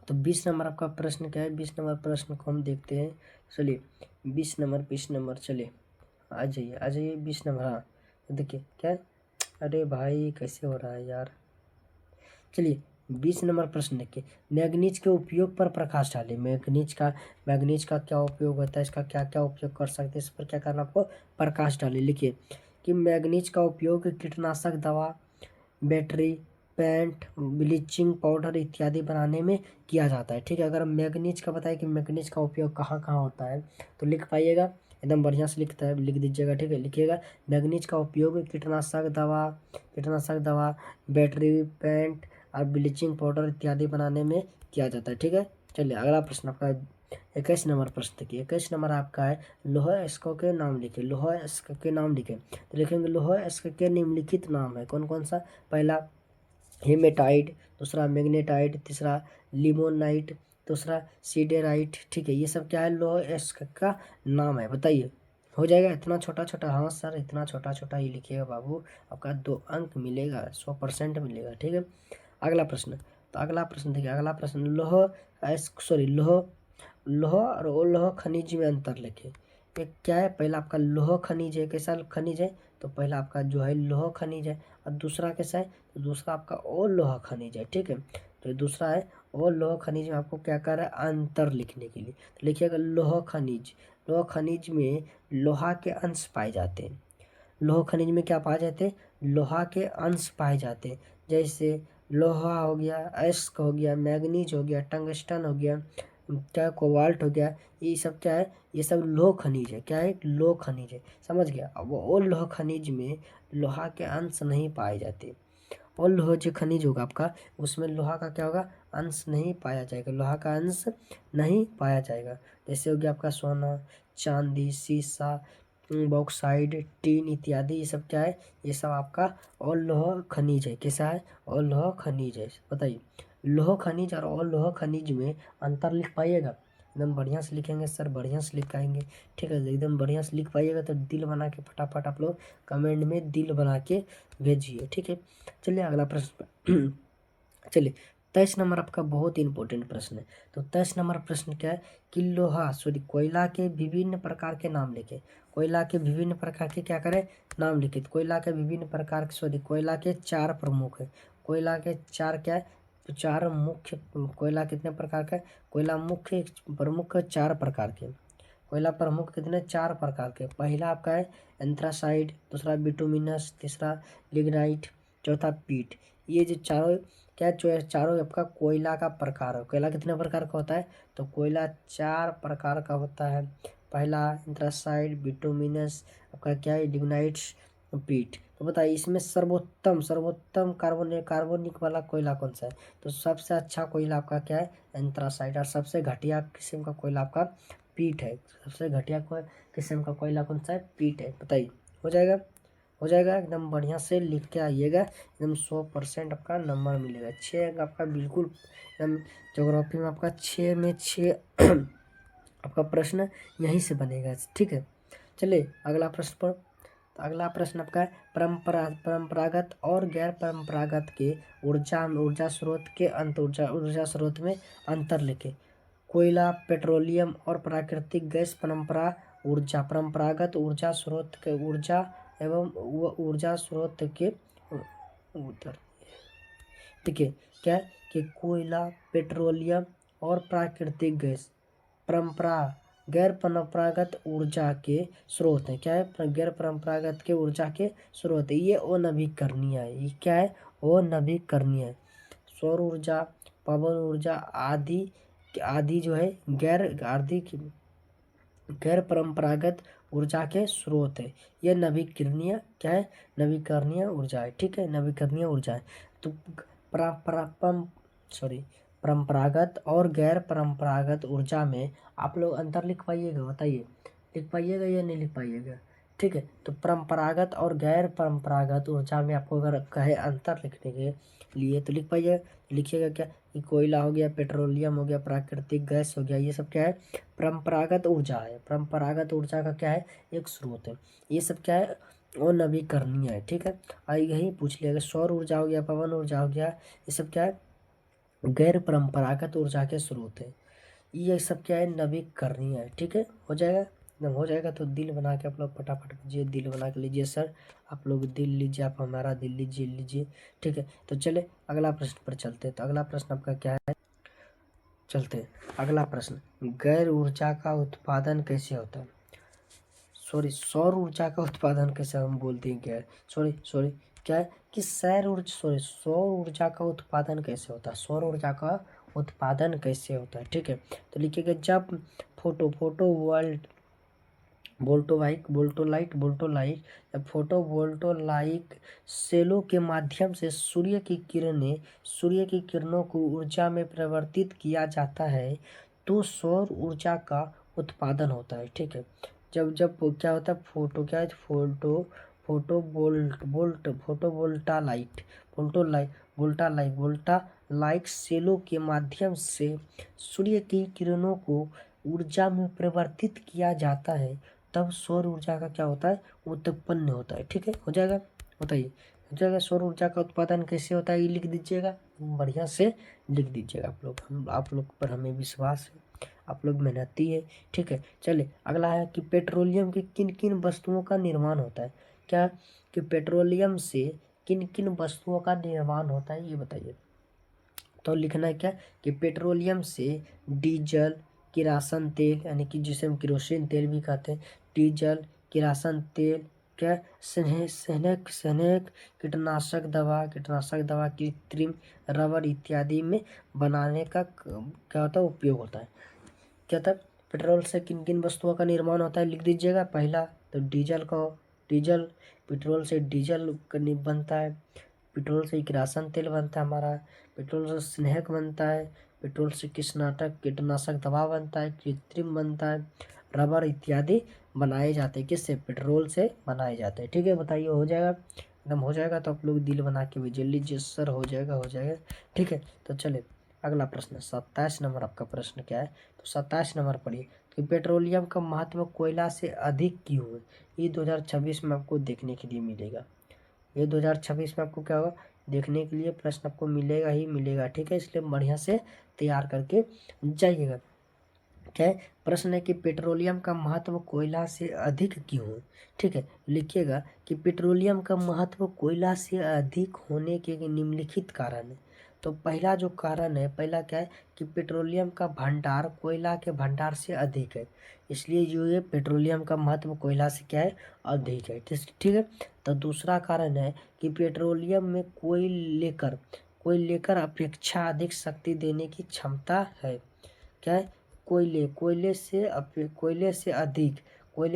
तो 20 नंबर आपका प्रश्न क्या है, 20 नंबर प्रश्न को हम देखते हैं। चलिए 20 नंबर चलिए आ जाइए 20 नंबर। हाँ, तो देखिए क्या है, अरे भाई कैसे हो रहा है यार। चलिए 20 नंबर प्रश्न देखिए, मैग्नीज के उपयोग पर प्रकाश डालिए। मैग्नीज का क्या उपयोग होता है, इसका क्या क्या उपयोग कर सकते हैं, इस पर क्या करना आपको, प्रकाश डालिए। लिखिए कि मैग्नीज का उपयोग कीटनाशक दवा, बैटरी, पेंट, ब्लीचिंग पाउडर इत्यादि बनाने में किया जाता है। ठीक है, अगर मैग्नीज का बताए कि मैग्नीज का उपयोग कहाँ कहाँ होता है तो लिख पाइएगा, एकदम बढ़िया से लिख दीजिएगा। ठीक है, लिखिएगा मैग्नीज का उपयोग कीटनाशक दवा, बैटरी, पेंट और ब्लीचिंग पाउडर इत्यादि बनाने में किया जाता है। ठीक है, चलिए अगला प्रश्न आपका 21 नंबर प्रश्न देखिए। 21 नंबर आपका है लोह अयस्कों के नाम लिखे। लोह अयस्क के नाम लिखे, तो लिखेंगे लोह अयस्क के निम्नलिखित नाम है। कौन कौन सा, पहला हेमेटाइट, दूसरा मैग्नेटाइट, तीसरा लिमोनाइट, दूसरा सीडेराइट। ठीक है, ये सब क्या है, लोह अयस्क का नाम है। बताइए, हो जाएगा। इतना छोटा छोटा, हाँ सर इतना छोटा छोटा ही लिखिएगा बाबू, आपका 2 अंक मिलेगा, 100% मिलेगा। ठीक है, अगला प्रश्न। तो अगला प्रश्न देखिए। अगला प्रश्न लोह और अलोह खनिज में अंतर लिखे। एक क्या है, पहला आपका लोह खनिज है। कैसा खनिज है, तो पहला आपका जो है लोह खनिज है, और दूसरा कैसा है, तो दूसरा आपका अलोह खनिज है। ठीक है, तो दूसरा है अलोह खनिज में आपको क्या कर रहा है, अंतर लिखने के लिए। तो लिखिएगा लोह खनिज में लोहा के अंश पाए जाते हैं। लोह खनिज में क्या पाए जाते हैं, लोहा के अंश पाए जाते हैं। जैसे लोहा हो गया, अयस्क हो गया, मैग्नीज हो गया, टंगस्टन हो गया, क्या कोबाल्ट हो गया, ये सब क्या है, ये सब लोह खनिज है। क्या है, लोह खनिज है। समझ गया। अब वो लोह खनिज में लोहा के अंश नहीं पाए जाते। और लोह जो खनिज होगा आपका, उसमें लोहा का क्या होगा, अंश नहीं पाया जाएगा। लोहा का अंश नहीं पाया जाएगा। जैसे हो गया आपका सोना, चांदी, शीशा, बॉक्साइड, टीन इत्यादि, ये सब क्या है, ये सब आपका और लोह खनिज है। कैसा है, और लोह खनिज है। बताइए लोह खनिज और लोह खनिज में अंतर लिख पाइएगा, एकदम बढ़िया से लिखेंगे सर, बढ़िया से लिख पाएंगे। ठीक है, एकदम बढ़िया से लिख पाइएगा तो दिल बना के फटाफट आप लोग कमेंट में दिल बना के भेजिए। ठीक है, चलिए अगला प्रश्न चलिए 23 नंबर आपका बहुत ही इंपॉर्टेंट प्रश्न है। तो 23 नंबर प्रश्न क्या है कि कोयला के विभिन्न प्रकार के नाम लिखे। कोयला के विभिन्न प्रकार के क्या करें, नाम लिखे। तो कोयला के विभिन्न प्रकार के कोयला के 4 प्रमुख है। कोयला के 4 क्या है, तो 4 मुख्य। कोयला कितने प्रकार का है, कोयला मुख्य प्रमुख 4 प्रकार के। कोयला प्रमुख कितने, 4 प्रकार के। पहला आपका है एंथ्रासाइड, दूसरा बिटुमिनस, तीसरा लिग्नाइट, चौथा पीट। ये जो चारों क्या, जो है चारों आपका कोयला का प्रकार है। कोयला कितने प्रकार का होता है, तो कोयला 4 प्रकार का होता है। पहला एंथ्रासाइड, बिटुमिनस, आपका क्या है, लिग्नाइट्स, पीट। तो बताइए इसमें सर्वोत्तम कार्बनिक वाला कोयला कौन सा है, तो सबसे अच्छा कोयला आपका क्या है, एंथ्रासाइड। और सबसे घटिया किस्म का कोयला आपका पीट है। सबसे घटिया किस्म का कोयला कौन सा है, पीट है। बताइए, हो जाएगा। हो जाएगा, एकदम बढ़िया से लिख के आइएगा, एकदम 100% आपका नंबर मिलेगा। 6 अंक आपका बिल्कुल एकदम। ज्योग्राफी में आपका 6 में 6 आपका प्रश्न यहीं से बनेगा। ठीक है, चलिए अगला प्रश्न पर। तो अगला प्रश्न आपका है परंपरागत और गैर परंपरागत के ऊर्जा स्रोत के ऊर्जा स्रोत में अंतर लिखे। कोयला, पेट्रोलियम और प्राकृतिक गैस परंपरागत ऊर्जा स्रोत के ऊर्जा स्रोत के उत्तर। ठीक है, क्या है कि कोयला, पेट्रोलियम और प्राकृतिक गैस गैर परंपरागत ऊर्जा के स्रोत है। क्या है? गैर परंपरागत के ऊर्जा के स्रोत है। ये अनवीकरणीय है। ये क्या है? अनवीकरणीय है। सौर ऊर्जा, पवन ऊर्जा आदि जो है गैर परंपरागत ऊर्जा के स्रोत है। यह नवीकरणीय क्या है? नवीकरणीय ऊर्जा है। ठीक है, नवीकरणीय ऊर्जा है। तो परंपरागत और गैर परंपरागत ऊर्जा में आप लोग अंतर लिख पाइएगा? बताइए, लिख पाइएगा या नहीं लिख पाइएगा? ठीक है, तो परंपरागत और गैर परंपरागत ऊर्जा में आपको अगर कहे अंतर लिखने के लिए तो लिख पाइएगा। लिखिएगा क्या कि कोयला हो गया, पेट्रोलियम हो गया, प्राकृतिक गैस हो गया, ये सब क्या है? परंपरागत ऊर्जा है। परंपरागत ऊर्जा का क्या है? एक स्रोत है। ये सब क्या है? और नवीकरणीय है। ठीक है, यही पूछ लिया। सौर ऊर्जा हो गया, पवन ऊर्जा हो गया, ये सब क्या है? गैर परंपरागत ऊर्जा के स्रोत है। ये सब क्या है? नवीकरणीय है। ठीक है, हो जाएगा, एकदम हो जाएगा। तो दिल बना के आप लोग फटाफट कीजिए, दिल बना के लीजिए। सर आप लोग दिल लीजिए, आप हमारा दिल लीजिए। ठीक है, तो चले अगला प्रश्न पर चलते हैं। तो अगला प्रश्न आपका क्या है? चलते हैं अगला प्रश्न। गैर ऊर्जा का उत्पादन कैसे होता है? सौर ऊर्जा का उत्पादन कैसे हम बोलते हैं? क्या सॉरी क्या है कि सौर ऊर्जा का उत्पादन कैसे होता है? सौर ऊर्जा का उत्पादन कैसे होता है? ठीक है, तो लिखिएगा जब फोटोवोल्टोलाइक सेलों के माध्यम से सूर्य की किरणों को ऊर्जा में परिवर्तित किया जाता है तो सौर ऊर्जा का उत्पादन होता है। ठीक है, जब जब क्या होता है? फोटोवोल्टालाइक सेलों के माध्यम से सूर्य की किरणों को ऊर्जा में परिवर्तित किया जाता है तब सौर ऊर्जा का क्या होता है? उत्पन्न होता है। ठीक है, हो जाएगा, बताइए हो जाएगा। सौर ऊर्जा का उत्पादन कैसे होता है? ये लिख दीजिएगा, बढ़िया से लिख दीजिएगा। आप लोग पर हमें विश्वास है, आप लोग मेहनती है। ठीक है, चले अगला है कि पेट्रोलियम की किन किन वस्तुओं का निर्माण होता है? क्या कि पेट्रोलियम से किन किन वस्तुओं का निर्माण होता है, ये बताइए। तो लिखना है क्या कि पेट्रोलियम से डीजल, किरासन तेल, यानी कि जिसे हम केरोसिन तेल भी कहते हैं, डीजल, किरासन तेल, क्या सैनिक कीटनाशक दवा, कृत्रिम रबर इत्यादि में बनाने का क्या होता है? उपयोग होता है। क्या था? पेट्रोल से किन किन वस्तुओं का निर्माण होता है, लिख दीजिएगा। पहला तो डीजल, पेट्रोल से डीजल बनता है। पेट्रोल से किरासन तेल बनता है हमारा। पेट्रोल से स्नेहक बनता है। पेट्रोल से कीटनाशक दवा बनता है, कृत्रिम बनता है, रबर इत्यादि बनाए जाते हैं। किससे? पेट्रोल से बनाए जाते हैं। ठीक है, बताइए, हो जाएगा, एकदम हो जाएगा। तो आप लोग दिल बना के भेजिए, लीजिए सर, हो जाएगा। ठीक है, तो चले अगला प्रश्न 27 नंबर आपका प्रश्न क्या है? तो 27 नंबर पढ़िए कि पेट्रोलियम का महत्व कोयला से अधिक क्यों है? ये 2026 में आपको देखने के लिए मिलेगा। ये 2026 में आपको क्या होगा? देखने के लिए प्रश्न आपको मिलेगा ही मिलेगा। ठीक है, इसलिए बढ़िया से तैयार करके जाइएगा। क्या है प्रश्न? है कि पेट्रोलियम का महत्व कोयला से अधिक क्यों है? ठीक है, लिखिएगा कि पेट्रोलियम का महत्व कोयला से अधिक होने के निम्नलिखित कारण है। तो पहला जो कारण है, पहला क्या है कि पेट्रोलियम का भंडार कोयला के भंडार से अधिक है, इसलिए जो ये पेट्रोलियम का महत्व कोयला से क्या है? अधिक है। ठीक है, तो दूसरा कारण है कि पेट्रोलियम में कोयले अपेक्षा अधिक शक्ति देने की क्षमता है। क्या है? कोयले से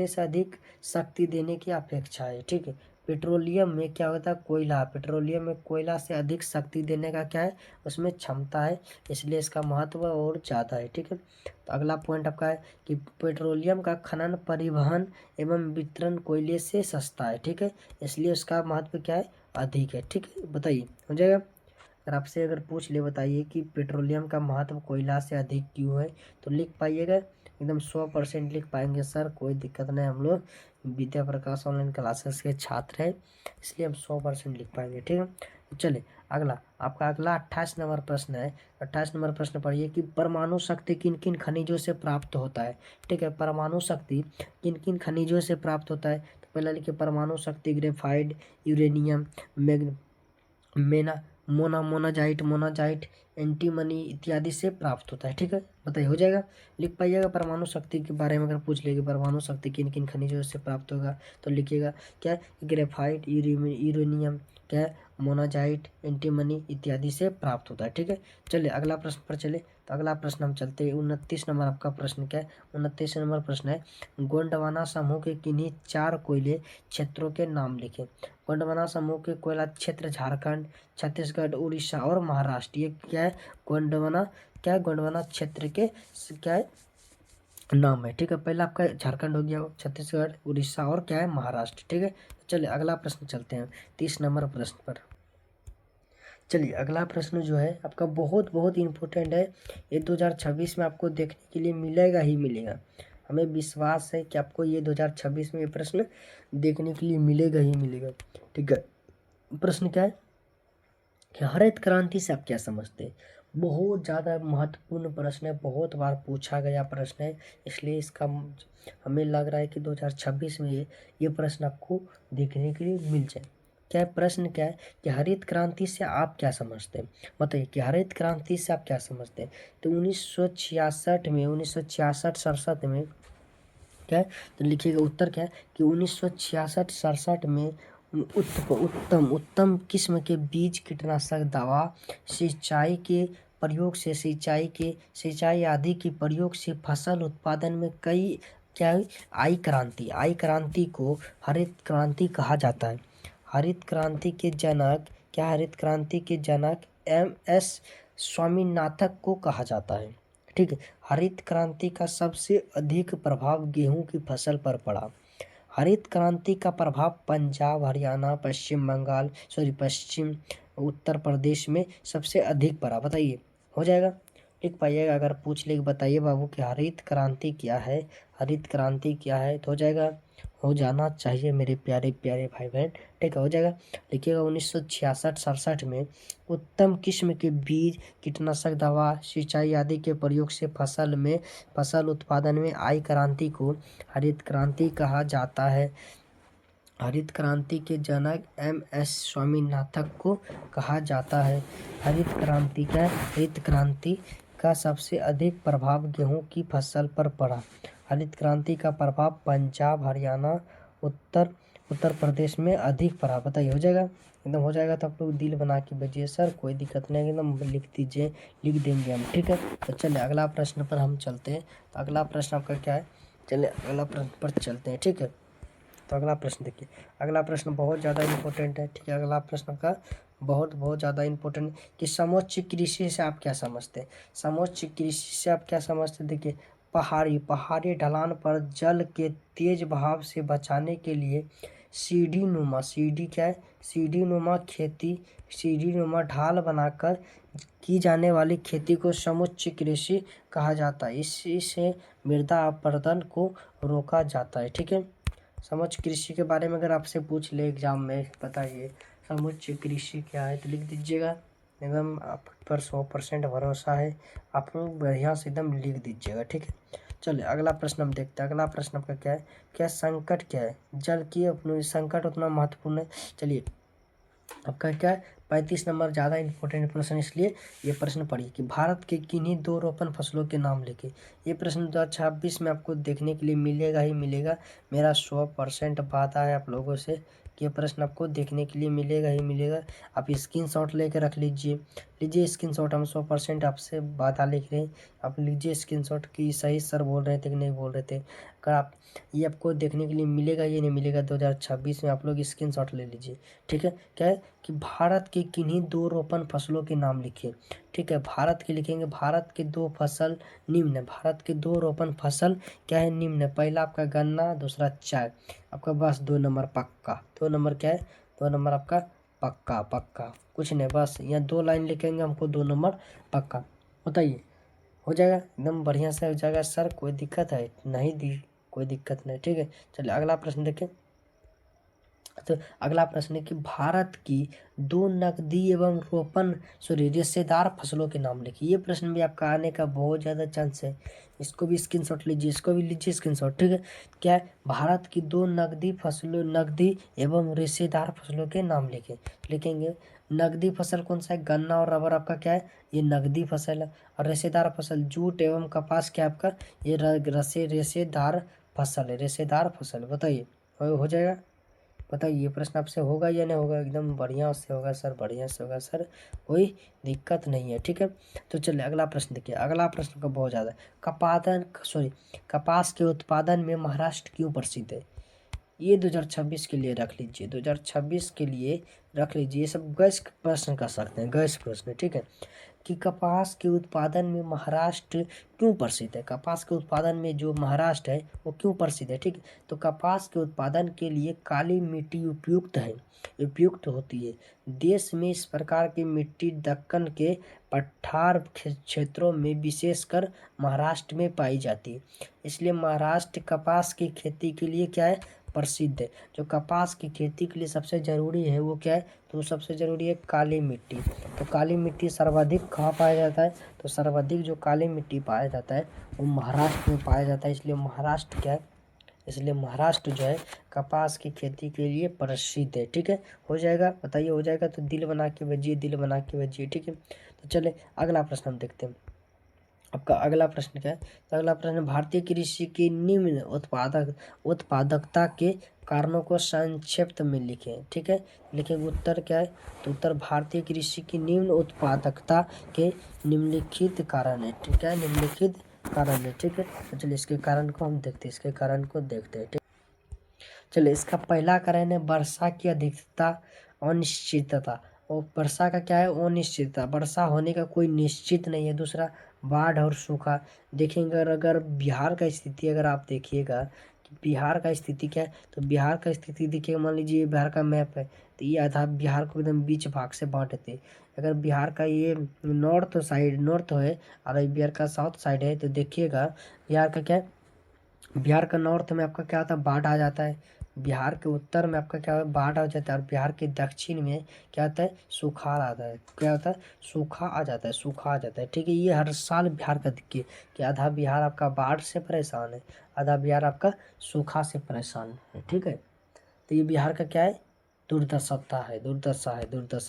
अधिक शक्ति देने की अपेक्षा है। ठीक है, पेट्रोलियम में क्या होता है? पेट्रोलियम में कोयला से अधिक शक्ति देने का क्या है? उसमें क्षमता है, इसलिए इसका महत्व और ज़्यादा है। ठीक है, तो अगला पॉइंट आपका है कि पेट्रोलियम का खनन, परिवहन एवं वितरण कोयले से सस्ता है। ठीक है, इसलिए उसका महत्व क्या है? अधिक है। ठीक है, बताइए, हो जाएगा। अगर आपसे पूछ ले, बताइए कि पेट्रोलियम का महत्व कोयला से अधिक क्यों है, तो लिख पाइएगा एकदम 100% लिख पाएंगे सर, कोई दिक्कत नहीं। हम लोग विद्या प्रकाश ऑनलाइन क्लासेस के छात्र हैं, इसलिए हम 100% लिख पाएंगे, ठीक है। तो चलिए अगला, आपका अगला 28 नंबर प्रश्न है। 28 नंबर प्रश्न पढ़िए कि परमाणु शक्ति किन किन खनिजों से प्राप्त होता है, ठीक है। परमाणु शक्ति किन किन खनिजों से प्राप्त होता है, तो पहला लिखिए परमाणु शक्ति ग्रेफाइट, यूरेनियम, मेना मोनाजाइट, एंटीमनी इत्यादि से प्राप्त होता है, ठीक है। बताइए, हो जाएगा, लिख पाइएगा। परमाणु शक्ति के बारे में अगर पूछ लेगी परमाणु शक्ति किन किन खनिजों से प्राप्त होगा, तो लिखिएगा क्या, ग्रेफाइट, यूरेनियम, क्या, मोनाजाइट, एंटीमनी इत्यादि से प्राप्त होता है, ठीक है। चलिए अगला प्रश्न पर चले। तो अगला प्रश्न हम चलते हैं, 29 नंबर आपका प्रश्न क्या है। 29 नंबर प्रश्न है, गोंडवाना समूह के किन्हीं 4 कोयले क्षेत्रों के नाम लिखें। गोंडवाना समूह के कोयला क्षेत्र झारखंड, छत्तीसगढ़, उड़ीसा और महाराष्ट्र। ये क्या है, गोंडवाना क्षेत्र के क्या है नाम है, ठीक है। पहला आपका झारखंड हो गया, छत्तीसगढ़, उड़ीसा और क्या है, महाराष्ट्र, ठीक है। चलिए अगला प्रश्न चलते हैं 30 नंबर प्रश्न पर। चलिए अगला प्रश्न जो है आपका बहुत बहुत इम्पोर्टेंट है, ये 2026 में आपको देखने के लिए मिलेगा ही मिलेगा। हमें विश्वास है कि आपको ये 2026 में ये प्रश्न देखने के लिए मिलेगा ही मिलेगा, ठीक है। प्रश्न क्या है कि हरित क्रांति से आप क्या समझते हैं। बहुत ज़्यादा महत्वपूर्ण प्रश्न है, बहुत बार पूछा गया प्रश्न है, इसलिए इसका हमें लग रहा है कि 2026 में ये प्रश्न आपको देखने के लिए मिल जाए। क्या है प्रश्न, क्या है कि हरित क्रांति से आप क्या समझते हैं। बताइए कि हरित क्रांति से आप क्या समझते हैं। तो 1966 में 1966-67 में क्या है, तो लिखिएगा उत्तर क्या है कि 1966-67 में उत्तम किस्म के बीज, कीटनाशक दवा, सिंचाई के प्रयोग से सिंचाई आदि के प्रयोग से फसल उत्पादन में कई क्या आई क्रांति को हरित क्रांति कहा जाता है। हरित क्रांति के जनक MS स्वामीनाथन को कहा जाता है, ठीक है। हरित क्रांति का सबसे अधिक प्रभाव गेहूं की फसल पर पड़ा। हरित क्रांति का प्रभाव पंजाब, हरियाणा, पश्चिम उत्तर प्रदेश में सबसे अधिक पड़ा। बताइए, हो जाएगा, लिख पाइएगा। अगर पूछ ले बताइए बाबू कि हरित क्रांति क्या है, हरित क्रांति क्या है, तो हो जाएगा, हो जाना चाहिए मेरे प्यारे प्यारे भाई बहन, ठीक है, हो जाएगा। लिखिएगा 1966-67 में उत्तम किस्म के बीज, कीटनाशक दवा, सिंचाई आदि के प्रयोग से फसल उत्पादन में आई क्रांति को हरित क्रांति कहा जाता है। हरित क्रांति के जनक MS स्वामीनाथन को कहा जाता है। हरित क्रांति का सबसे अधिक प्रभाव गेहूं की फसल पर पड़ा। हरित क्रांति का प्रभाव पंजाब, हरियाणा, उत्तर प्रदेश में अधिक पड़ा। बताइए, हो जाएगा, एकदम हो जाएगा। तो आप लोग दिल बना के भेजिए सर, कोई दिक्कत नहीं, एकदम लिख दीजिए, लिख देंगे हम, ठीक है। तो चलिए अगला प्रश्न पर हम चलते हैं। तो अगला प्रश्न आपका क्या है, चलिए अगला प्रश्न पर चलते हैं, ठीक है। तो अगला प्रश्न देखिए, अगला प्रश्न बहुत ज़्यादा इम्पोर्टेंट है, ठीक है। अगला प्रश्न का बहुत ज़्यादा इम्पोर्टेंट कि समोच्च कृषि से आप क्या समझते हैं। समोच्च कृषि से आप क्या समझते हैं। देखिए, पहाड़ी ढलान पर जल के तेज बहाव से बचाने के लिए सीढ़ी नुमा ढाल बनाकर की जाने वाली खेती को समोच्च कृषि कहा जाता है। इससे मृदा अपरदन को रोका जाता है, ठीक है। समोच्च कृषि के बारे में अगर आपसे पूछ ले एग्जाम में, बताइए समोच्च कृषि क्या है, तो लिख दीजिएगा। एकदम आप पर 100% भरोसा है, आप लोग बढ़िया से एकदम लिख दीजिएगा, ठीक है। चलिए अगला प्रश्न हम देखते हैं। अगला प्रश्न आपका क्या है, क्या संकट क्या है। जल की अपने संकट उतना महत्वपूर्ण है। चलिए आपका क्या है 35 नंबर ज़्यादा इंपॉर्टेंट प्रश्न, इसलिए ये प्रश्न पढ़िए कि भारत के किन्हीं 2 रोपण फसलों के नाम लिखे। ये प्रश्न 2026 में आपको देखने के लिए मिलेगा ही मिलेगा। मेरा 100% वादा है आप लोगों से कि ये प्रश्न आपको देखने के लिए मिलेगा ही मिलेगा। आप स्क्रीनशॉट लेकर रख लीजिए स्क्रीनशॉट। हम 100% आपसे वादा लिख रहे हैं, आप लीजिए स्क्रीनशॉट की सही सर बोल रहे थे कि नहीं बोल रहे थे। अगर आप ये आपको देखने के लिए मिलेगा ये नहीं मिलेगा 2026 में, आप लोग स्क्रीनशॉट ले लीजिए, ठीक है। क्या है कि भारत के किन्हीं 2 रोपण फसलों के नाम लिखिए, ठीक है। भारत के लिखेंगे, भारत के 2 फसल निम्न है। भारत के 2 रोपण फसल क्या है, निम्न है। पहला आपका गन्ना, दूसरा चाय। आपका बस 2 नंबर पक्का, 2 नंबर क्या है, 2 नंबर आपका पक्का कुछ नहीं, बस यहाँ 2 लाइन लिखेंगे, हमको 2 नंबर पक्का। बताइए हो जाएगा एकदम बढ़िया से हो जाएगा सर। कोई दिक्कत है नहीं दी, कोई दिक्कत नहीं, ठीक है। चलिए अगला प्रश्न देखें। तो अगला प्रश्न है कि भारत की दो नकदी एवं रेशेदार फसलों के नाम लिखिए। ये प्रश्न भी आपका आने का बहुत ज़्यादा चांस है। इसको भी स्क्रीनशॉट लीजिए, इसको भी लीजिए स्क्रीनशॉट, ठीक है। क्या है? भारत की दो नकदी एवं रेशेदार फसलों के नाम लिखेंगे। नकदी फसल कौन सा है? गन्ना और रबर आपका क्या है? ये नकदी फसल है। और रेशेदार फसल जूट एवं कपास क्या आपका? ये रेशेदार फसल है, रेशेदार फसल। बताइए हो जाएगा? बताइए ये प्रश्न आपसे होगा या नहीं होगा? एकदम बढ़िया से होगा सर, बढ़िया से होगा सर, कोई दिक्कत नहीं है, ठीक है। तो चलिए अगला प्रश्न देखिए। अगला प्रश्न का बहुत ज़्यादा कपास के उत्पादन में महाराष्ट्र क्यों प्रसिद्ध है? ये 2026 के लिए रख लीजिए, 2026 के लिए रख लीजिए। ये सब गैस प्रश्न कर सकते हैं, गैस प्रश्न, ठीक है। कि कपास के उत्पादन में महाराष्ट्र क्यों प्रसिद्ध है? कपास के उत्पादन में जो महाराष्ट्र है वो क्यों प्रसिद्ध है, ठीक है। तो कपास के उत्पादन के लिए काली मिट्टी उपयुक्त होती है। देश में इस प्रकार की मिट्टी दक्कन के पठार क्षेत्रों में विशेषकर महाराष्ट्र में पाई जाती है। इसलिए महाराष्ट्र कपास की खेती के लिए क्या है? प्रसिद्ध है। जो कपास की खेती के लिए सबसे ज़रूरी है वो क्या है? तो सबसे ज़रूरी है काली मिट्टी। तो काली मिट्टी सर्वाधिक कहाँ पाया जाता है? तो सर्वाधिक जो काली मिट्टी पाया जाता है वो महाराष्ट्र में पाया जाता है। इसलिए महाराष्ट्र क्या है? इसलिए महाराष्ट्र जो है कपास की खेती के लिए प्रसिद्ध है, ठीक है। हो जाएगा? बताइए हो जाएगा तो दिल बना के भेजिए, दिल बना के भेजिए, ठीक है। तो चले अगला प्रश्न हम देखते हैं। आपका अगला प्रश्न क्या है? तो अगला प्रश्न, भारतीय कृषि की निम्न उत्पादकता के कारणों को संक्षिप्त में लिखें, ठीक है। लिखेंगे उत्तर क्या है? तो उत्तर भारतीय कृषि की निम्न उत्पादकता के निम्नलिखित कारण है, ठीक है, निम्नलिखित कारण है, ठीक है। तो चलिए इसके कारण को हम देखते हैं, इसके कारण को देखते हैं, ठीक। चलिए इसका पहला कारण है वर्षा की अधिकता, अनिश्चितता। और वर्षा का क्या है? अनिश्चितता, वर्षा होने का कोई निश्चित नहीं है। दूसरा बाढ़ और सूखा। देखेंगे अगर बिहार का स्थिति अगर आप देखिएगा कि बिहार का स्थिति क्या है, तो बिहार का स्थिति देखिए, मान लीजिए बिहार का मैप है, तो ये आधा बिहार को एकदम बीच भाग से बांट देते। अगर बिहार का ये नॉर्थ है और बिहार का साउथ साइड है, तो देखिएगा बिहार का क्या है? बिहार का नॉर्थ में आपका क्या होता है? बाढ़ आ जाता है। बिहार के उत्तर में आपका क्या है? बाढ़ आ जाता है। और बिहार के दक्षिण में क्या होता है? सुखाड़ आता है। क्या होता है? सूखा आ जाता है, सूखा आ जाता है, ठीक है। ये हर साल बिहार का दिक्कत कि आधा बिहार आपका बाढ़ से परेशान है, आधा बिहार आपका सूखा से परेशान है, ठीक है। तो ये बिहार का क्या है? दुर्दशा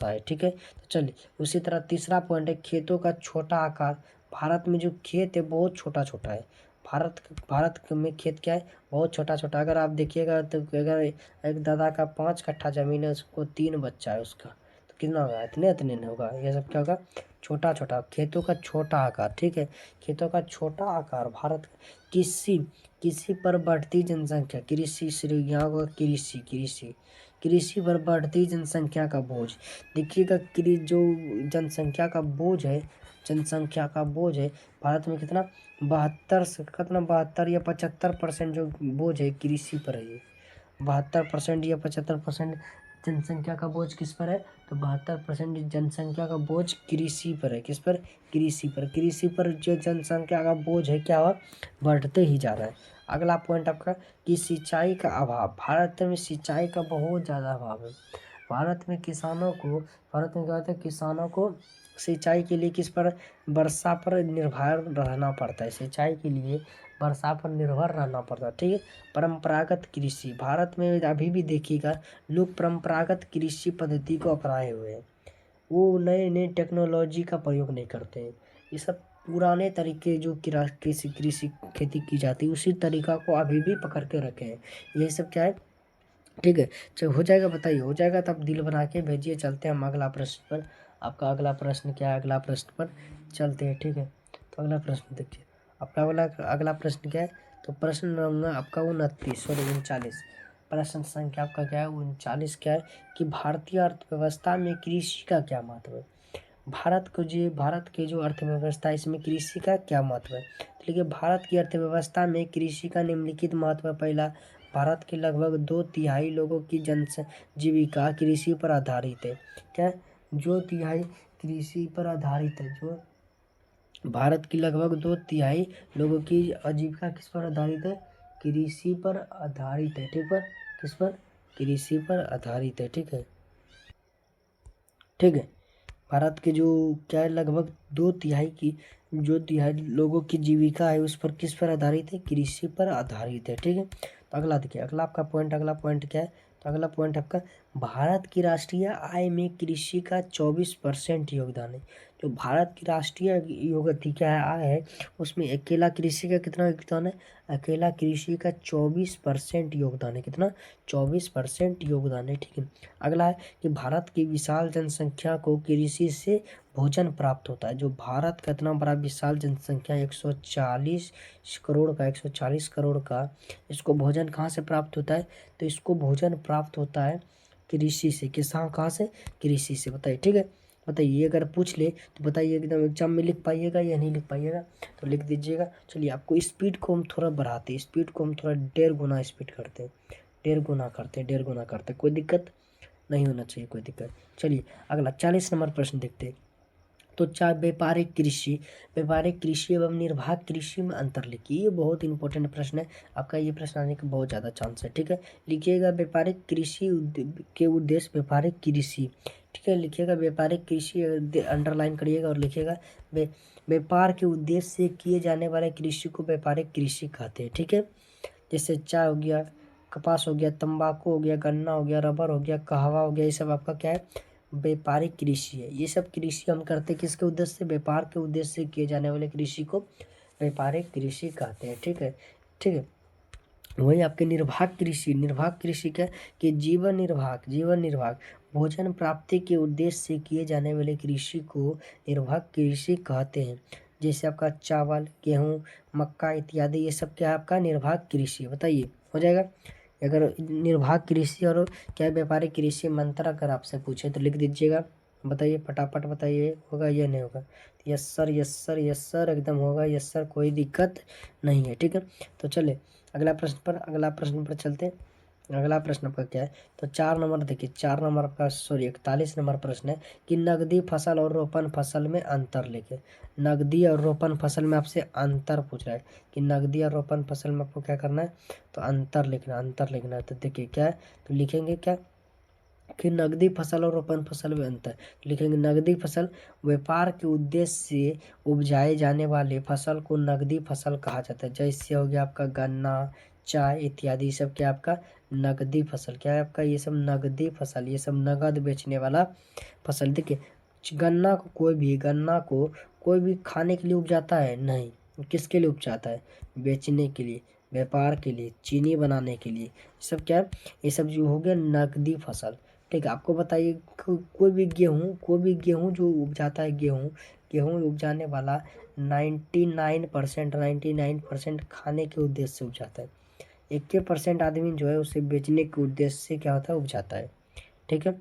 है, ठीक है। तो चलिए उसी तरह तीसरा पॉइंट है खेतों का छोटा आकार। भारत में जो खेत है बहुत छोटा छोटा है। भारत में खेत क्या है? बहुत छोटा छोटा। अगर आप देखिएगा तो अगर एक दादा का 5 कट्ठा जमीन है, उसको 3 बच्चा है उसका, तो कितना होगा? इतने इतने नहीं होगा। ये सब क्या होगा? छोटा छोटा, खेतों का छोटा आकार, ठीक है। खेतों का छोटा आकार। भारत कृषि कृषि पर बढ़ती जनसंख्या, कृषि श्री यहाँ होगा कृषि पर बढ़ती जनसंख्या का बोझ। देखिएगा जो जनसंख्या का बोझ है भारत में कितना? 72 या 75% जो बोझ है कृषि पर है। 72% या 75% जनसंख्या का बोझ किस पर है? तो 72% जनसंख्या का बोझ कृषि पर है। किस पर? कृषि पर जो जनसंख्या का बोझ है क्या हुआ? बढ़ते ही जा रहा है। अगला पॉइंट आपका कि सिंचाई का अभाव। भारत में सिंचाई का बहुत ज़्यादा अभाव है। भारत में क्या होता है? किसानों को सिंचाई के लिए किस पर? वर्षा पर निर्भर रहना पड़ता है। सिंचाई के लिए वर्षा पर निर्भर रहना पड़ता है, ठीक है। परंपरागत कृषि। भारत में अभी भी देखिएगा लोग परंपरागत कृषि पद्धति को अपनाए हुए हैं। वो नए नए टेक्नोलॉजी का प्रयोग नहीं करते हैं। ये सब पुराने तरीके जो कृषि खेती की जाती है उसी तरीका को अभी भी पकड़ के रखे हैं। यही सब क्या है? ठीक है। चलो हो जाएगा? बताइए हो जाएगा तब दिल बना के भेजिए। चलते हैं हम अगला प्रश्न पर। आपका अगला प्रश्न क्या है? अगला प्रश्न पर चलते हैं, ठीक है। तो अगला प्रश्न देखिए। आपका अगला प्रश्न क्या है? तो प्रश्न नंबर आपका 39 प्रश्न संख्या आपका क्या है? 39 क्या है कि भारतीय अर्थव्यवस्था में कृषि का क्या महत्व है? भारत के जो अर्थव्यवस्था है इसमें कृषि का क्या महत्व है? तो देखिए भारत की अर्थव्यवस्था में कृषि का निम्नलिखित महत्व है। पहला, भारत के लगभग 2/3 लोगों की जीविका कृषि पर आधारित है। क्या? 2/3 कृषि पर आधारित है। जो भारत की लगभग 2/3 लोगों की आजीविका किस पर आधारित है? कृषि पर आधारित है। ठीक पर किस पर? कृषि पर आधारित है। ठीक है, ठीक है। भारत के जो क्या है, लगभग 2/3 की जो तिहाई लोगों की जीविका है उस पर किस पर आधारित है? कृषि पर आधारित है। ठीक है, तो अगला देखिए, अगला पॉइंट क्या है? तो अगला पॉइंट आपका, भारत की राष्ट्रीय आय में कृषि का 24% योगदान है। जो भारत की राष्ट्रीय क्या है, आय है, उसमें अकेला कृषि का कितना योगदान है? अकेला कृषि का 24% योगदान है। कितना? 24% योगदान है। ठीक है, अगला है कि भारत की विशाल जनसंख्या को कृषि से भोजन प्राप्त होता है। जो भारत का इतना बड़ा विशाल जनसंख्या 140 करोड़ का, 140 करोड़ का, इसको भोजन कहाँ से प्राप्त होता है? तो इसको भोजन प्राप्त होता है कृषि से। कहाँ से? कृषि से। बताइए, ठीक है, बताइए, अगर पूछ ले तो बताइए, एकदम एग्जाम में लिख पाइएगा या नहीं लिख पाइएगा? तो लिख दीजिएगा। चलिए, आपको स्पीड को हम थोड़ा बढ़ाते हैं, स्पीड को हम थोड़ा 1.5 गुना स्पीड करते हैं, 1.5 गुना करते हैं। कोई दिक्कत नहीं होना चाहिए, कोई दिक्कत। चलिए, अगला 40 नंबर प्रश्न देखते हैं। तो व्यापारिक कृषि एवं निर्वाह कृषि में अंतर लिखिए। ये बहुत इंपॉर्टेंट प्रश्न है, आपका ये प्रश्न आने का बहुत ज़्यादा चांस है। ठीक है, लिखिएगा व्यापारिक कृषि के उद्देश्य, व्यापारिक कृषि। ठीक है, लिखिएगा व्यापारिक कृषि, अंडरलाइन करिएगा और लिखिएगा व्यापार के उद्देश्य से किए जाने वाले कृषि को व्यापारिक कृषि कहते हैं। ठीक है, जैसे चाय हो गया, कपास हो गया, तंबाकू हो गया, गन्ना हो गया, रबर हो गया, कहवा हो गया, ये सब आपका क्या है? व्यापारिक कृषि है। ये सब कृषि हम करते हैं किसके उद्देश्य से? व्यापार के उद्देश्य से किए जाने वाले कृषि को व्यापारिक कृषि कहते हैं। ठीक है, ठीक है। वही आपके निर्वाह कृषि क्या? कि जीवन निर्वाह भोजन प्राप्ति के उद्देश्य से किए जाने वाले कृषि को निर्वाह कृषि कहते हैं। जैसे आपका चावल, गेहूँ, मक्का इत्यादि, ये सब क्या है? आपका निर्वाह कृषि। बताइए, हो जाएगा? अगर निर्वाह कृषि और क्या व्यापारिक कृषि में अंतर अगर आपसे पूछे तो लिख दीजिएगा। बताइए, फटाफट बताइए, होगा या नहीं होगा? Yes sir, yes sir, yes sir, एकदम होगा, यस सर, कोई दिक्कत नहीं है। ठीक है, तो चले अगला प्रश्न पर चलते हैं। अगला प्रश्न आपका क्या है? तो 4 नंबर देखिए, 4 नंबर का, सॉरी, 41 नंबर प्रश्न है कि नगदी फसल और रोपण फसल में अंतर लिखे। नगदी और रोपण फसल में आपसे अंतर पूछ रहा है कि नगदी और रोपण फसल में आपको क्या करना है? तो अंतर लिखना है। तो देखिए क्या है, तो लिखेंगे क्या कि नगदी फसल और रोपण फसल में अंतर। लिखेंगे नगदी फसल व्यापार के उद्देश्य से उपजाए जाने वाले फसल को नगदी फसल कहा जाता है। जैसे हो गया आपका गन्ना, चाय इत्यादि, सब क्या आपका नगदी फसल। क्या है आपका? ये सब नगदी फसल, ये सब नगद बेचने वाला फसल। देखिए, गन्ना को कोई भी खाने के लिए उपजाता है? नहीं। किसके लिए उपजाता है? बेचने के लिए, व्यापार के लिए, चीनी बनाने के लिए। सब क्या है? ये सब जो हो गया नगदी फसल। ठीक है, आपको बताइए, कोई भी गेहूँ जो उपजाता है, गेहूँ उपजाने वाला 99% खाने के उद्देश्य से उपजाता है। 1% आदमी जो है उसे बेचने के उद्देश्य से क्या होता है? उपजाता है। ठीक है,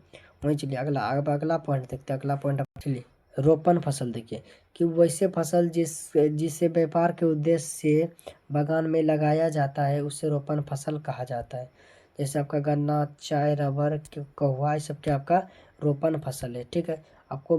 वहीं चलिए अगला पॉइंट देखते हैं। अगला पॉइंट आप चलिए, रोपण फसल देखिए कि वैसे फसल जिसे व्यापार के उद्देश्य से बागान में लगाया जाता है उसे रोपण फसल कहा जाता है। जैसे आपका गन्ना, चाय, रबर, कहवा, ये सब क्या आपका रोपण फसल है। ठीक है, आपको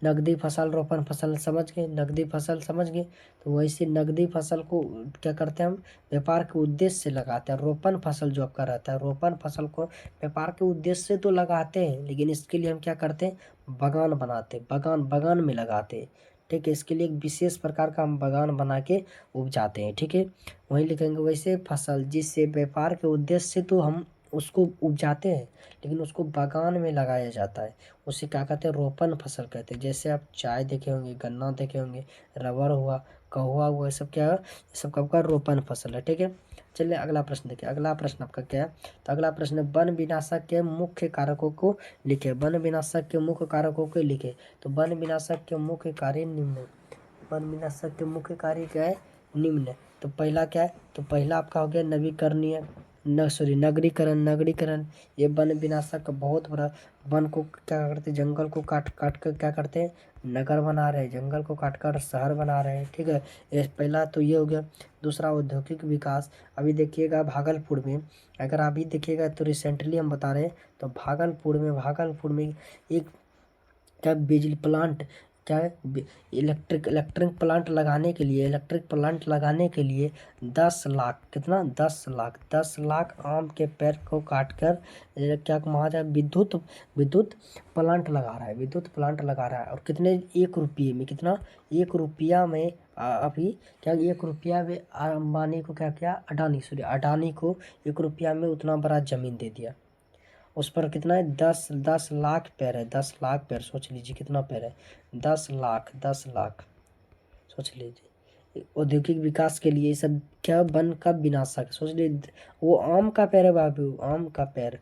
नगदी फसल, रोपण फसल समझ गए? नगदी फसल समझ गए? तो वैसे नगदी फसल को क्या करते हैं हम? व्यापार के उद्देश्य से लगाते हैं। रोपण फसल जो आपका रहता है, रोपण फसल को व्यापार के उद्देश्य से तो लगाते हैं, लेकिन इसके लिए हम क्या करते हैं? बागान बनाते हैं, बागान में लगाते हैं। ठीक है, इसके लिए एक विशेष प्रकार का हम बागान बना के उपजाते हैं। ठीक है, वहीं लिखेंगे वैसे फसल जिससे व्यापार के उद्देश्य से तो हम उसको उपजाते हैं, लेकिन उसको बागान में लगाया जाता है, उसे क्या कहते हैं? रोपण फसल कहते हैं। जैसे आप चाय देखे होंगे, गन्ना देखे होंगे, रबर हुआ, कहवा हुआ, ये सब क्या है? ये सब आपका रोपण फसल है। ठीक है, चलिए अगला प्रश्न देखिए। अगला प्रश्न आपका क्या है? तो अगला प्रश्न है, वन विनाशक के मुख्य कारकों को लिखे। वन विनाशक के मुख्य कारकों को लिखे। तो वन विनाशक के मुख्य कार्य निम्न है। वन विनाशक के मुख्य कार्य क्या है? निम्न है। तो पहला क्या है? तो पहला आपका हो गया नवीकरणीय, नगरीकरण। ये वन विनाशक का बहुत बड़ा, वन को क्या करते हैं? जंगल को काट काट कर क्या करते हैं? नगर बना रहे हैं, जंगल को काट कर शहर बना रहे हैं। ठीक है, ये पहला तो ये हो गया। दूसरा औद्योगिक विकास। अभी देखिएगा भागलपुर में, अगर अभी देखिएगा तो रिसेंटली हम बता रहे हैं, तो भागलपुर में एक क्या बिजली प्लांट क्या है, इलेक्ट्रिक प्लांट लगाने के लिए 10 लाख, कितना, 10 लाख आम के पेड़ को काटकर क्या कहा जाए, विद्युत प्लांट लगा रहा है, और कितने, 1 रुपये में, कितना, 1 रुपया में अभी क्या, 1 रुपया में अंबानी को क्या किया, अडानी को 1 रुपया में उतना बड़ा जमीन दे दिया। उस पर कितना है, 10 लाख पेड़ है, 10 लाख पेड़, सोच लीजिए कितना पेड़ है, 10 लाख, सोच लीजिए। औद्योगिक विकास के लिए सब क्या, वन का विनाशक, सोच लीजिए। वो आम का पेड़ है बाबू, आम का पेड़,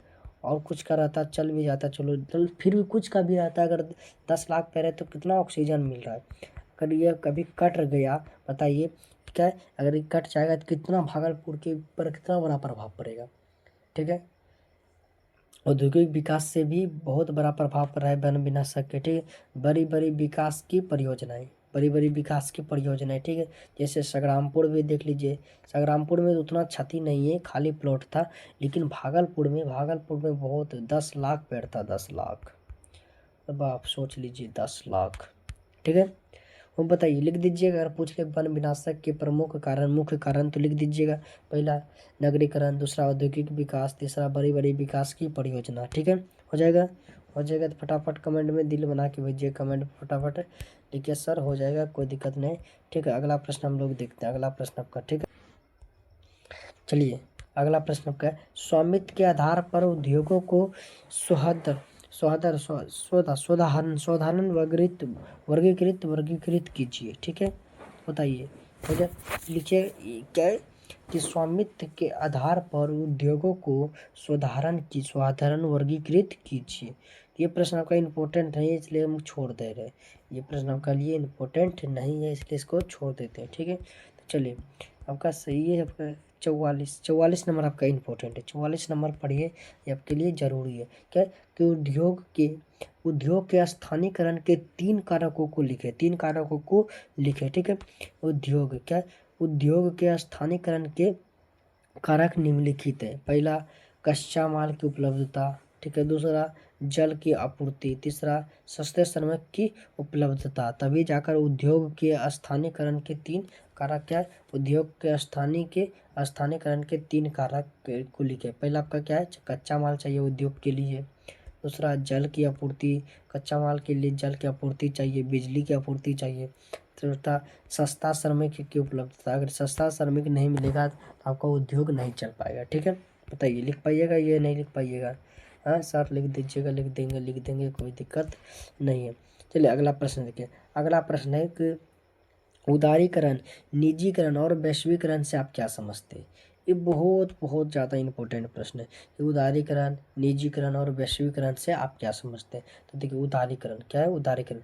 और कुछ का रहता चल भी जाता, चलो चल, फिर भी कुछ का भी रहता। अगर 10 लाख पेड़ है तो कितना ऑक्सीजन मिल रहा है। अगर ये कभी कट गया, बताइए क्या है, अगर ये कट जाएगा तो कितना भागलपुर के ऊपर कितना बड़ा प्रभाव पड़ेगा। ठीक है, औद्योगिक विकास से भी बहुत बड़ा प्रभाव पड़ रहा है वन विनाशक के। ठीक है, बड़ी बड़ी विकास की परियोजनाएं, ठीक है। जैसे संग्रामपुर में देख लीजिए, संग्रामपुर में उतना क्षति नहीं है, खाली प्लॉट था, लेकिन भागलपुर में बहुत, 10 लाख पेड़ था, 10 लाख। अब आप सोच लीजिए, 10 लाख। ठीक है, वो बताइए, लिख दीजिएगा। अगर पूछ ले वन विनाशक के प्रमुख कारण, मुख्य कारण, तो लिख दीजिएगा। पहला नगरीकरण, दूसरा औद्योगिक विकास, तीसरा बड़ी बड़ी विकास की परियोजना। ठीक है, हो जाएगा, तो फटाफट कमेंट में दिल बना के भेजिए, कमेंट फटाफट लिखिए सर, हो जाएगा, कोई दिक्कत नहीं। ठीक है, अगला प्रश्न हम लोग देखते हैं, अगला प्रश्न आपका। ठीक है, चलिए अगला प्रश्न आपका है, स्वामित्व के आधार पर उद्योगों को सोहदर सोहदर सो- सोधा सोधाहरण सोधारण वर्गीकृत कीजिए। ठीक है, बताइए, ठीक है, लिखिए क्या है कि स्वामित्व के आधार पर उद्योगों को स्वाधारण वर्गीकृत कीजिए। ये प्रश्न आपका इम्पोर्टेंट नहीं है, इसलिए हम छोड़ दे रहे हैं। ये प्रश्न आपका लिए इम्पोर्टेंट नहीं है, इसलिए इसको छोड़ देते हैं। ठीक है, तो चलिए, आपका सही है, आपका 44 नंबर आपका इम्पोर्टेंट है। 44 नंबर पढ़िए, ये आपके लिए जरूरी है। क्या, कि उद्योग के स्थानीयकरण के 3 कारकों को लिखे, 3 कारकों को लिखे। ठीक है, उद्योग के स्थानीयकरण के कारक निम्नलिखित है। पहला, कच्चा माल की उपलब्धता। ठीक है, दूसरा, जल की आपूर्ति, तीसरा, सस्ते श्रमिक की उपलब्धता। तभी जाकर उद्योग के स्थानीयकरण के 3 कारक क्या है, उद्योग के स्थानीयकरण के 3 कारक को लिखे। पहला आपका क्या है, कच्चा माल चाहिए उद्योग के लिए। दूसरा, जल की आपूर्ति, कच्चा माल के लिए जल की आपूर्ति चाहिए, बिजली की आपूर्ति चाहिए। चौथा, सस्ता श्रमिक की उपलब्धता। अगर सस्ता श्रमिक नहीं मिलेगा तो आपका उद्योग नहीं चल पाएगा। ठीक है, बताइए, लिख पाइएगा, ये नहीं लिख पाइएगा, हाँ सर लिख दीजिएगा, लिख देंगे, कोई दिक्कत नहीं है। चलिए अगला प्रश्न देखिए, अगला प्रश्न है कि उदारीकरण, निजीकरण और वैश्वीकरण से आप क्या समझते हैं। ये बहुत बहुत ज़्यादा इम्पोर्टेंट प्रश्न है कि उदारीकरण, निजीकरण और वैश्वीकरण से आप क्या समझते हैं। तो देखिए, उदारीकरण क्या है, उदारीकरण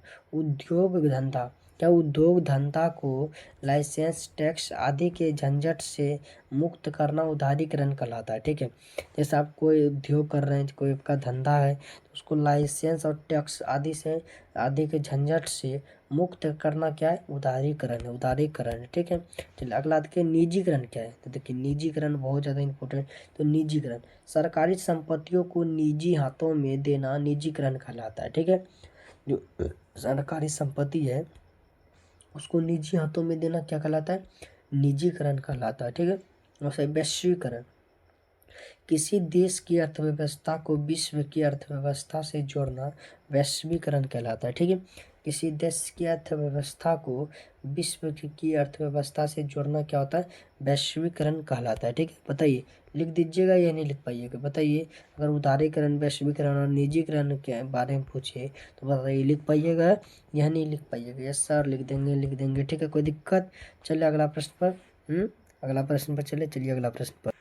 उद्योग धंधा को लाइसेंस, टैक्स आदि के झंझट से मुक्त करना उदारीकरण कहलाता है। ठीक है, जैसे आप कोई उद्योग कर रहे हैं, कोई आपका धंधा है, तो उसको लाइसेंस और टैक्स आदि के झंझट से मुक्त करना क्या है, उदारीकरण है। ठीक है, चलिए अगला देखिए, निजीकरण क्या है। तो देखिए, निजीकरण बहुत ज़्यादा इंपॉर्टेंट। तो निजीकरण, सरकारी संपत्तियों को निजी हाथों में देना निजीकरण कहलाता है। ठीक है, जो सरकारी संपत्ति है उसको निजी हाथों में देना क्या कहलाता है, निजीकरण कहलाता है। ठीक है, वैसे वैश्वीकरण, किसी देश की अर्थव्यवस्था को विश्व की अर्थव्यवस्था से जोड़ना वैश्वीकरण कहलाता है। ठीक है, किसी देश की अर्थव्यवस्था को विश्व की अर्थव्यवस्था से जोड़ना क्या होता है, वैश्वीकरण कहलाता है। ठीक है, बताइए, लिख दीजिएगा या नहीं लिख पाइएगा, बताइए। अगर उदारीकरण, वैश्वीकरण और निजीकरण के बारे में पूछे तो बताइए, लिख पाइएगा या नहीं लिख पाइएगा। यस सर, लिख देंगे। ठीक है, कोई दिक्कत। चलिए अगला प्रश्न पर अगला प्रश्न पर चलिए अगला प्रश्न पर।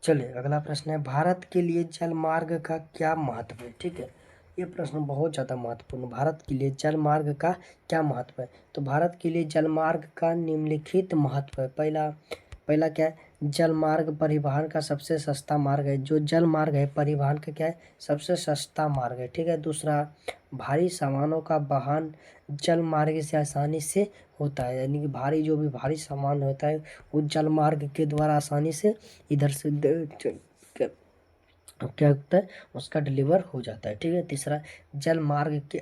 चलिए अगला प्रश्न है, भारत के लिए जल मार्ग का क्या महत्व है। ठीक है, ये प्रश्न बहुत ज़्यादा महत्वपूर्ण। भारत के लिए जल मार्ग का क्या महत्व है। तो भारत के लिए जल मार्ग का निम्नलिखित महत्व है। पहला क्या है, जल मार्ग परिवहन का सबसे सस्ता मार्ग है। जो जल मार्ग है परिवहन का क्या है, सबसे सस्ता मार्ग है। ठीक है, दूसरा, भारी सामानों का वहन जल मार्ग से आसानी से होता है, यानी कि जो भी भारी सामान होता है वो जल मार्ग के द्वारा आसानी से इधर से अब क्या होता है, उसका डिलीवर हो जाता है। ठीक है। तीसरा, जल मार्ग के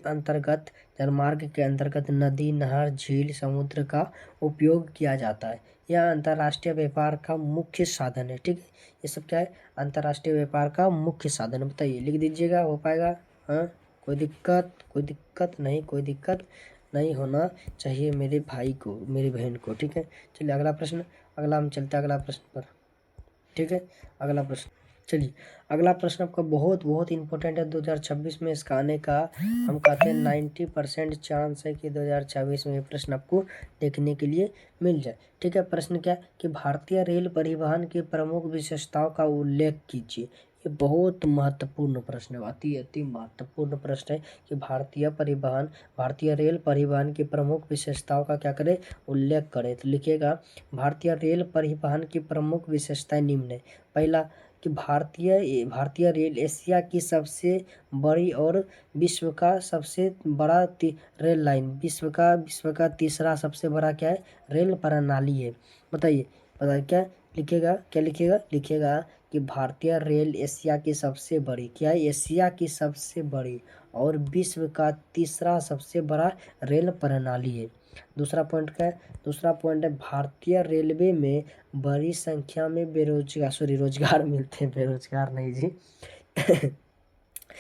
अंतर्गत नदी, नहर, झील, समुद्र का उपयोग किया जाता है। यह अंतर्राष्ट्रीय व्यापार का मुख्य साधन है। ठीक है। ये सब क्या है, अंतर्राष्ट्रीय व्यापार का मुख्य साधन है। बताइए, लिख दीजिएगा, हो पाएगा? हाँ, कोई दिक्कत नहीं, कोई दिक्कत नहीं होना चाहिए मेरे भाई को, मेरी बहन को। ठीक है। चलिए अगला प्रश्न, अगला हम चलते हैं अगला प्रश्न पर। ठीक है। अगला प्रश्न, चलिए अगला प्रश्न आपका बहुत बहुत इंपॉर्टेंट है। 2026 में इसका आने का हम कहते हैं 90% चांस है कि 2026 में ये प्रश्न आपको देखने के लिए मिल जाए। ठीक है। प्रश्न क्या कि भारतीय रेल परिवहन की प्रमुख विशेषताओं का उल्लेख कीजिए। ये बहुत महत्वपूर्ण प्रश्न है, अति अति महत्वपूर्ण प्रश्न है कि भारतीय रेल परिवहन की प्रमुख विशेषताओं का क्या करें, उल्लेख करें। तो लिखिएगा, भारतीय रेल परिवहन की प्रमुख विशेषताएं निम्न है। पहला कि भारतीय रेल एशिया की सबसे बड़ी और विश्व का सबसे बड़ा रेल लाइन, विश्व का तीसरा सबसे बड़ा क्या है, रेल प्रणाली है। बताइए क्या लिखिएगा, क्या लिखिएगा, लिखिएगा कि भारतीय रेल एशिया की सबसे बड़ी, क्या है, एशिया की सबसे बड़ी और विश्व का तीसरा सबसे बड़ा रेल प्रणाली है। दूसरा पॉइंट क्या है, दूसरा पॉइंट है भारतीय रेलवे में बड़ी संख्या में रोजगार मिलते हैं, बेरोजगार नहीं जी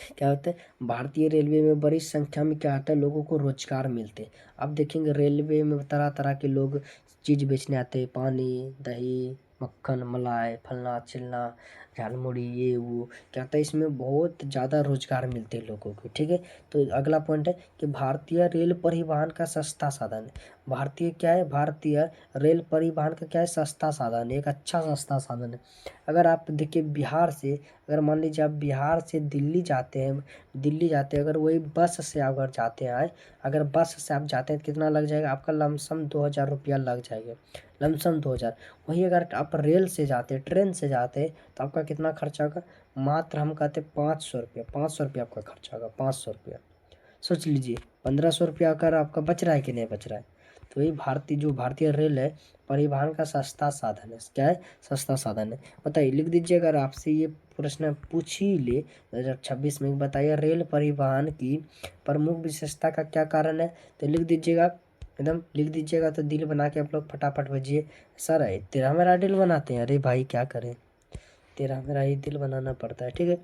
क्या होता है, भारतीय रेलवे में बड़ी संख्या में क्या होता है, लोगों को रोजगार मिलते हैं। अब देखेंगे रेलवे में तरह तरह के लोग चीज बेचने आते हैं, पानी, दही, मक्खन, मलाई, फलना चिलना, झालमुड़ी, ये वो क्या होता है, इसमें बहुत ज़्यादा रोजगार मिलते हैं लोगों को। ठीक है। तो अगला पॉइंट है कि भारतीय रेल परिवहन का सस्ता साधन है। भारतीय रेल परिवहन का क्या है, सस्ता साधन है, एक अच्छा सस्ता साधन है। अगर आप देखिए बिहार से, अगर मान लीजिए आप बिहार से दिल्ली जाते हैं, अगर वही बस से अगर जाते हैं, अगर बस से आप जाते हैं तो कितना लग जाएगा आपका, लमसम 2000 रुपया लग जाएगा, लमसम 2000। वहीं अगर आप रेल से जाते हैं, ट्रेन से जाते हैं, तो आपका कितना खर्चा होगा, मात्र हम कहते हैं 500 रुपया, 500 रुपया आपका खर्चा होगा, 500 रुपया। सोच लीजिए 1500 रुपया अगर आपका बच रहा है कि नहीं बच रहा है। तो ये भारतीय रेल है परिवहन का सस्ता साधन है। क्या है, सस्ता साधन है। बताइए, लिख दीजिए, अगर आपसे ये प्रश्न पूछ ही ले 2026 में, बताइए रेल परिवहन की प्रमुख विशेषता का क्या कारण है, तो लिख दीजिएगा, एकदम लिख दीजिएगा। तो दिल बना के आप लोग फटाफट भेजिए। सर तेरा मेरा दिल बनाते हैं, अरे भाई क्या करें, तेरा मेरा ही दिल बनाना पड़ता है। ठीक है।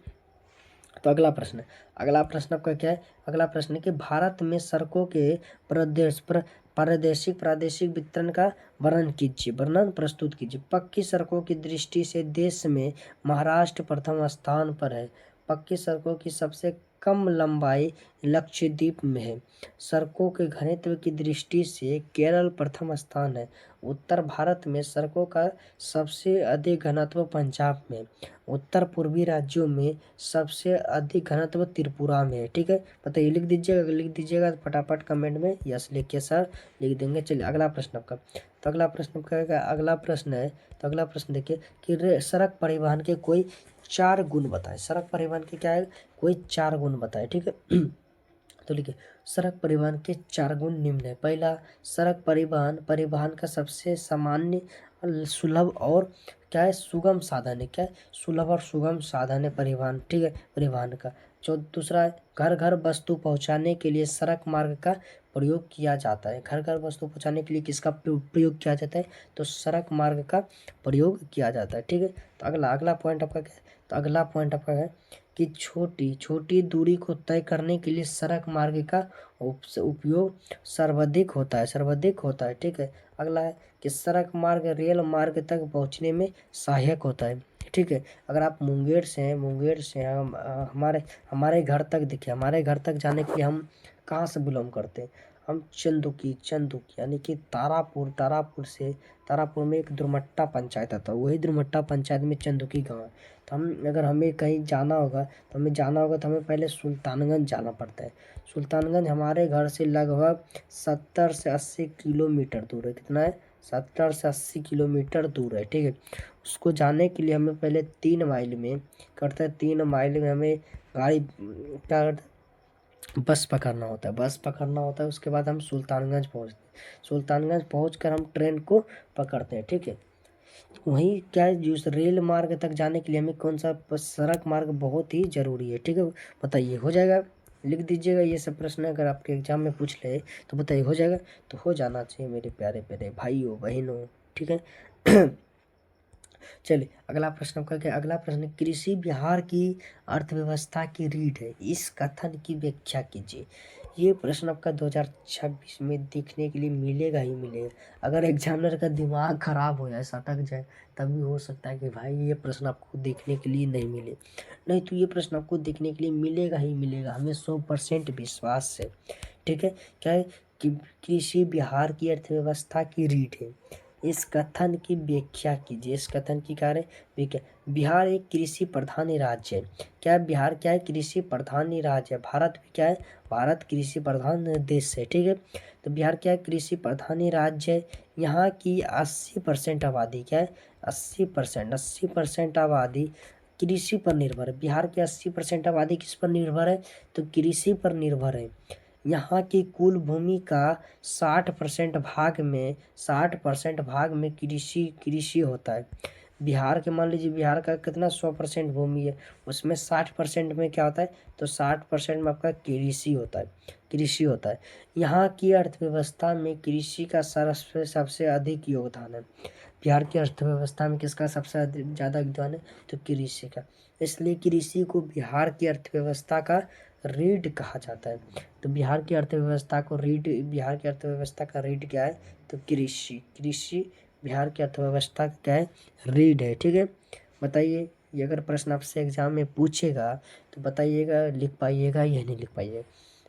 तो अगला प्रश्न, अगला प्रश्न आपका क्या है, अगला प्रश्न है कि भारत में सड़कों के प्रादेशिक वितरण का वर्णन प्रस्तुत कीजिए। पक्की सड़कों की दृष्टि से देश में महाराष्ट्र प्रथम स्थान पर है। पक्की सड़कों की सबसे कम लंबाई लक्षद्वीप में है। सड़कों के घनत्व की दृष्टि से केरल प्रथम स्थान है। उत्तर भारत में सड़कों का सबसे अधिक घनत्व पंजाब में। उत्तर पूर्वी राज्यों में सबसे अधिक घनत्व त्रिपुरा में है। ठीक है। बताइए, लिख दीजिएगा, लिख दीजिएगा फटाफट कमेंट में, यस लिख के सर लिख देंगे। चलिए अगला प्रश्न आपका, तो अगला प्रश्न आपका अगला प्रश्न है, तो अगला प्रश्न देखिए कि सड़क परिवहन के कोई 4 गुण बताएं। सड़क परिवहन के क्या है, कोई 4 गुण बताएं। ठीक है। तो लिखिए, सड़क परिवहन के 4 गुण निम्न है। पहला, सड़क परिवहन का सबसे सामान्य, सुलभ और क्या है, सुगम साधन है। क्या है, सुलभ और सुगम साधन है परिवहन। ठीक है, परिवहन का। जो दूसरा है, घर घर वस्तु पहुंचाने के लिए सड़क मार्ग का प्रयोग किया जाता है। घर घर वस्तु पहुंचाने के लिए किसका प्रयोग किया जाता है, तो सड़क मार्ग का प्रयोग किया जाता है। ठीक है। तो अगला अगला पॉइंट आपका क्या है, तो अगला पॉइंट आपका है कि छोटी छोटी दूरी को तय करने के लिए सड़क मार्ग का उपयोग सर्वाधिक होता है। ठीक है। अगला है कि सड़क मार्ग रेल मार्ग तक पहुंचने में सहायक होता है। ठीक है। अगर आप मुंगेर से हमारे हमारे घर तक, देखिए हमारे घर तक जाने के लिए हम कहाँ से बिलोंग करते हैं, हम चंदुकी यानी कि तारापुर में एक दुर्मट्टा पंचायत आता है, वही दुर्मट्टा पंचायत में चंदुकी गाँव है। तो अगर हमें कहीं जाना होगा तो हमें पहले सुल्तानगंज जाना पड़ता है। सुल्तानगंज हमारे घर से लगभग 70 से 80 किलोमीटर दूर है। कितना है, 70 से 80 किलोमीटर दूर है। ठीक है। उसको जाने के लिए हमें पहले 3 माइल में करते हैं, 3 माइल में हमें गाड़ी क्या करते हैं, बस पकड़ना होता है। उसके बाद हम सुल्तानगंज पहुँचते हैं। सुल्तानगंज पहुँच कर हम ट्रेन को पकड़ते हैं। ठीक है। वहीं क्या है, जो रेल मार्ग तक जाने के लिए हमें कौन सा सड़क मार्ग बहुत ही जरूरी है। ठीक है, बताइए हो जाएगा, लिख दीजिएगा। ये सब प्रश्न अगर आपके एग्जाम में पूछ ले तो बताइए हो जाएगा। तो हो जाना चाहिए मेरे प्यारे प्यारे भाइयों बहनों। ठीक है चलिए अगला प्रश्न आपका क्या, अगला प्रश्न, कृषि बिहार की अर्थव्यवस्था की रीढ़ है, इस कथन की व्याख्या कीजिए। ये प्रश्न आपका 2026 में देखने के लिए मिलेगा ही मिलेगा। अगर एग्जामिनर का दिमाग खराब हो जाए, सटक जाए, तभी हो सकता है कि भाई ये प्रश्न आपको देखने के लिए नहीं मिले। नहीं तो ये प्रश्न आपको देखने के लिए मिलेगा ही मिलेगा, हमें 100% विश्वास है। ठीक है, क्या है कि कृषि बिहार की अर्थव्यवस्था की रीढ़ है, इस कथन की व्याख्या कीजिए। इस कथन की कार्य व्याख्या, बिहार एक कृषि प्रधान राज्य है। क्या बिहार क्या है, कृषि प्रधान राज्य है। भारत भी क्या है, भारत कृषि प्रधान देश है। ठीक है, तो बिहार क्या है, कृषि प्रधान राज्य है। यहाँ की 80% आबादी क्या है, 80% आबादी कृषि पर निर्भर है। बिहार की 80% आबादी किस पर निर्भर है, तो कृषि पर निर्भर है। यहाँ की कुल भूमि का 60% भाग में कृषि होता है। बिहार के मान लीजिए, बिहार का कितना 100% भूमि है, उसमें 60% में क्या होता है, तो 60% में आपका कृषि होता है। यहाँ की अर्थव्यवस्था में कृषि का सबसे अधिक योगदान है। बिहार की अर्थव्यवस्था में किसका सबसे ज़्यादा योगदान है, तो कृषि का। इसलिए कृषि को बिहार की अर्थव्यवस्था का रीढ़ कहा जाता है। तो बिहार की अर्थव्यवस्था का रीढ़ क्या है, तो कृषि बिहार की अर्थव्यवस्था का क्या है, रीढ़ है। ठीक है, बताइए ये अगर प्रश्न आपसे एग्जाम में पूछेगा तो बताइएगा, लिख पाइएगा या नहीं लिख पाइएगा।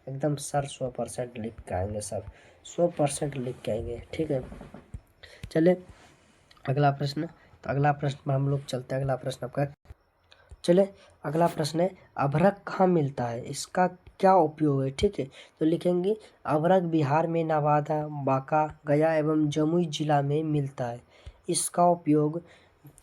एकदम सर 100% लिख के आएंगे सर, 100% लिख के आएंगे। ठीक है, चले अगला प्रश्न। तो अगला प्रश्न पर हम लोग चलते हैं। अगला प्रश्न आपका, चले अगला प्रश्न है, अभ्रक कहाँ मिलता है, इसका क्या उपयोग है। ठीक है, तो लिखेंगे अभ्रक बिहार में नवादा, बांका, गया एवं जमुई जिला में मिलता है। इसका उपयोग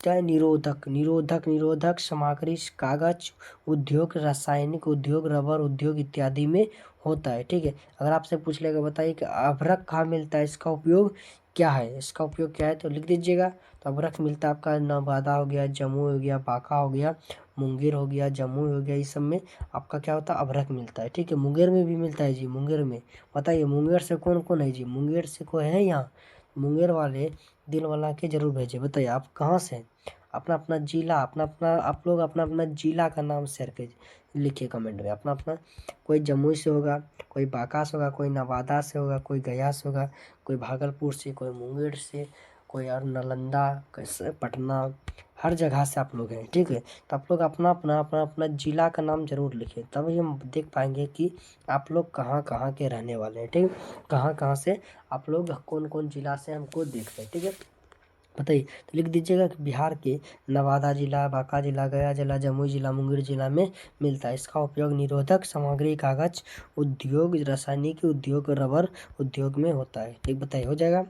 क्या है, निरोधक सामग्री, कागज उद्योग, रासायनिक उद्योग, रबर उद्योग इत्यादि में होता है। ठीक है, अगर आपसे पूछ लेगा बताइए कि अभ्रक कहाँ मिलता है, इसका उपयोग क्या है, इसका उपयोग क्या है, तो लिख दीजिएगा। तो अभ्रक मिलता है आपका नवादा हो गया, जमुई हो गया, बांका हो गया, मुंगेर हो गया, जमुई हो गया, इस सब में आपका क्या होता है, अभ्रक मिलता है। ठीक है, मुंगेर में भी मिलता है जी, मुंगेर में बताइए, मुंगेर से कौन कौन है जी, मुंगेर से कोई है यहाँ, मुंगेर वाले दिल वाला के जरूर भेजिए। बताइए आप कहाँ से हैं, अपना अपना जिला, आप लोग अपना अपना जिला का नाम शेयर कीजिए, लिखिए कमेंट में अपना अपना। कोई जमुई से होगा, कोई बांका से होगा, कोई नवादा से होगा, कोई गया से होगा, कोई भागलपुर से, कोई मुंगेर से, कोई और नालंदा, कैसे पटना, हर जगह से आप लोग हैं। ठीक है, तो आप लोग अपना जिला का नाम जरूर लिखें, तभी हम देख पाएंगे कि आप लोग कहाँ कहाँ के रहने वाले हैं। ठीक है, कहाँ कहाँ से आप लोग, कौन कौन जिला से हमको देख रहे हैं। ठीक है, बताइए, तो लिख दीजिएगा कि बिहार के नवादा जिला, बांका जिला, गया जिला, जमुई जिला, मुंगेर जिला में मिलता है। इसका उपयोग निरोधक सामग्री, कागज उद्योग, रासायनिक उद्योग, रबर उद्योग में होता है। ठीक, बताइए हो जाएगा।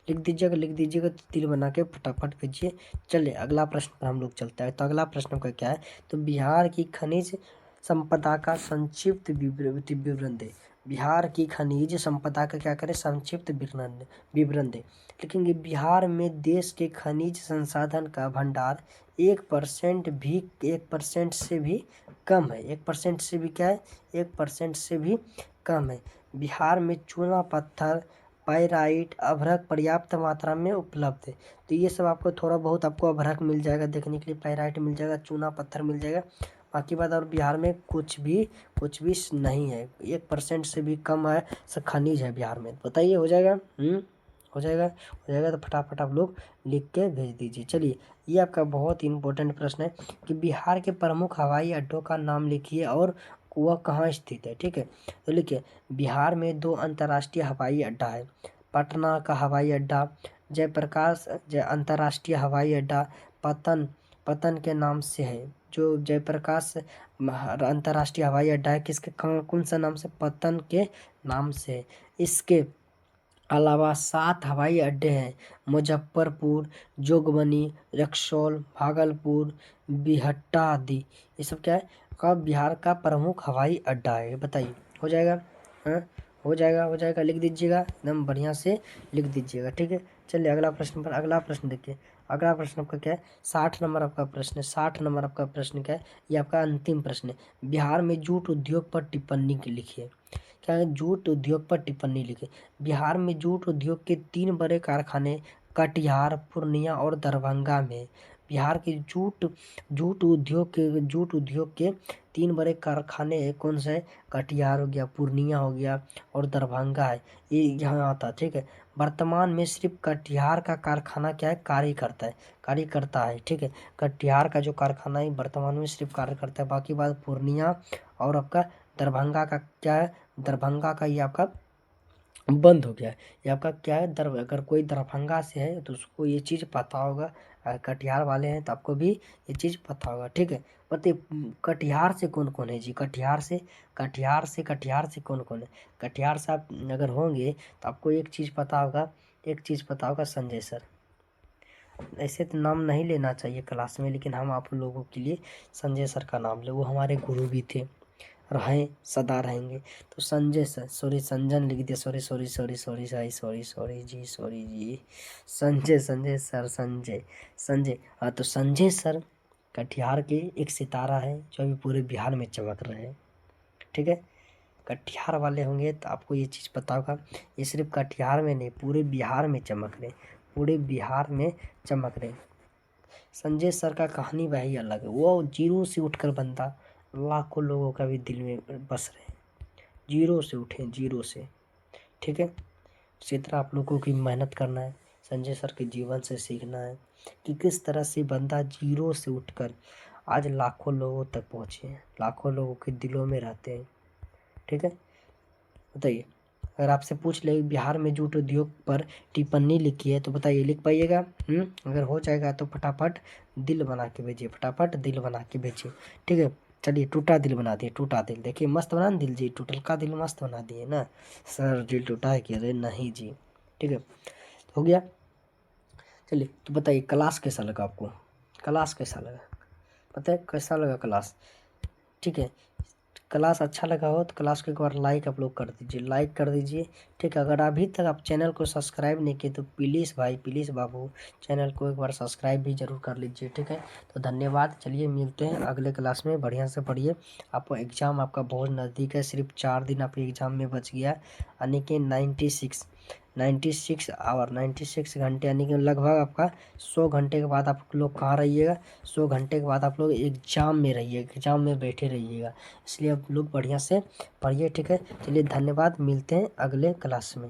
लिख दीजिएगा तो तिल बना के फटाफट भेजिए। चलिए अगला प्रश्न पर हम लोग चलते हैं। तो अगला प्रश्न का क्या है, तो बिहार की खनिज संपदा का संक्षिप्त विवरण दे। बिहार की खनिज संपदा का क्या करें, संक्षिप्त विवरण दे। लिखेंगे बिहार में देश के खनिज संसाधन का भंडार 1% से भी कम है। 1% से भी क्या है, 1% से भी कम है। बिहार में चूना पत्थर, पाइराइट, अभ्रक पर्याप्त मात्रा में उपलब्ध है। तो ये सब आपको थोड़ा बहुत आपको अभ्रक मिल जाएगा देखने के लिए, पाइराइट मिल जाएगा, चूना पत्थर मिल जाएगा, बाकी बात और बिहार में कुछ भी नहीं है। 1% से भी कम है खनिज है बिहार में। बताइए हो जाएगा। हो जाएगा तो फटाफट आप लोग लिख के भेज दीजिए। चलिए ये आपका बहुत ही इंपॉर्टेंट प्रश्न है कि बिहार के प्रमुख हवाई अड्डों का नाम लिखिए और वह कहाँ स्थित है। ठीक है, तो लिखिए बिहार में 2 अंतर्राष्ट्रीय हवाई अड्डा है। पटना का हवाई अड्डा जयप्रकाश अंतर्राष्ट्रीय हवाई अड्डा पतन के नाम से है। जो जयप्रकाश अंतर्राष्ट्रीय हवाई अड्डा है, किसके कौन सा नाम से, पतन के नाम से। इसके अलावा 7 हवाई अड्डे हैं, मुजफ्फरपुर, जोगबनी, रक्सौल, भागलपुर, बिहट्टा आदि। ये सब क्या है, का बिहार का प्रमुख हवाई अड्डा है। बताइए हो जाएगा। लिख दीजिएगा, एकदम बढ़िया से लिख दीजिएगा। ठीक है, चलिए अगला प्रश्न पर, अगला प्रश्न देखिए। अगला प्रश्न आपका क्या है, 60 नंबर आपका प्रश्न है। 60 नंबर आपका प्रश्न क्या है, ये आपका अंतिम प्रश्न है। बिहार में जूट उद्योग पर टिप्पणी लिखिए। क्या है, जूट उद्योग पर टिप्पणी लिखिए। बिहार में जूट उद्योग के 3 बड़े कारखाने कटिहार, पूर्णिया और दरभंगा में। बिहार के जूट उद्योग के 3 बड़े कारखाने कौन से है, कटिहार हो गया, पूर्णिया हो गया और दरभंगा है, ये यहाँ आता है। ठीक है, वर्तमान में सिर्फ कटिहार का कारखाना क्या है, कार्य करता है। ठीक है, कटिहार का जो कारखाना है वर्तमान में सिर्फ कार्य करता है। बाकी बात पूर्णिया और आपका दरभंगा का क्या है, दरभंगा का ये आपका बंद हो गया है। ये आपका क्या है, अगर कोई दरभंगा से है तो उसको ये चीज़ पता होगा, कटिहार वाले हैं तो आपको भी ये चीज़ पता होगा। ठीक है, बताइए कटिहार से कौन कौन है जी, कटिहार से कौन कौन है। कटिहार से आप अगर होंगे तो आपको एक चीज़ पता होगा, संजय सर। ऐसे तो नाम नहीं लेना चाहिए क्लास में, लेकिन हम आप लोगों के लिए संजय सर का नाम ले, वो हमारे गुरु भी थे, रहें सदा रहेंगे। तो संजय सर, सॉरी संजन लिख दिया, सॉरी जी, संजय। हाँ, तो संजय सर कटिहार के एक सितारा है जो अभी पूरे बिहार में चमक रहे हैं। ठीक है, कटिहार वाले होंगे तो आपको ये चीज़ पता होगा, ये सिर्फ कटिहार में नहीं पूरे बिहार में चमक रहे, संजय सर का कहानी वही अलग है। वो जीरो से उठकर बंदा लाखों लोगों का भी दिल में बस रहे, जीरो से उठे, जीरो से। ठीक है, इसी तरह आप लोगों की मेहनत करना है, संजय सर के जीवन से सीखना है कि किस तरह से बंदा जीरो से उठकर आज लाखों लोगों तक पहुँचे हैं, लाखों लोगों के दिलों में रहते हैं। ठीक है, बताइए अगर आपसे पूछ ले बिहार में जूट उद्योग पर टिप्पणी लिखी है तो बताइए, लिख पाइएगा? अगर हो जाएगा तो फटाफट दिल बना के भेजिए, ठीक है, चलिए टूटा दिल बना दिए, टूटा दिल देखिए मस्त बना दिल जी, टूटल का दिल मस्त बना दिए ना सर, दिल टूटा है कि अरे नहीं जी। ठीक है, हो गया। चलिए तो बताइए क्लास कैसा लगा आपको, पता है कैसा लगा क्लास? ठीक है, क्लास अच्छा लगा हो तो क्लास को एक बार लाइक आप लोग कर दीजिए, ठीक है। अगर अभी तक आप चैनल को सब्सक्राइब नहीं किए तो प्लीज़ भाई, प्लीज़ बाबू, चैनल को एक बार सब्सक्राइब भी ज़रूर कर लीजिए। ठीक है, तो धन्यवाद। चलिए मिलते हैं अगले क्लास में, बढ़िया से पढ़िए। आपको एग्ज़ाम आपका बहुत नज़दीक है, सिर्फ 4 दिन आपके एग्ज़ाम में बच गया, यानी कि 96 घंटे, यानी कि लगभग आपका 100 घंटे के बाद आप लोग कहाँ रहिएगा, 100 घंटे के बाद आप लोग एग्ज़ाम में रहिएगा, एग्ज़ाम में बैठे रहिएगा, इसलिए आप लोग बढ़िया से पढ़िए। ठीक है, चलिए धन्यवाद, मिलते हैं अगले क्लास में।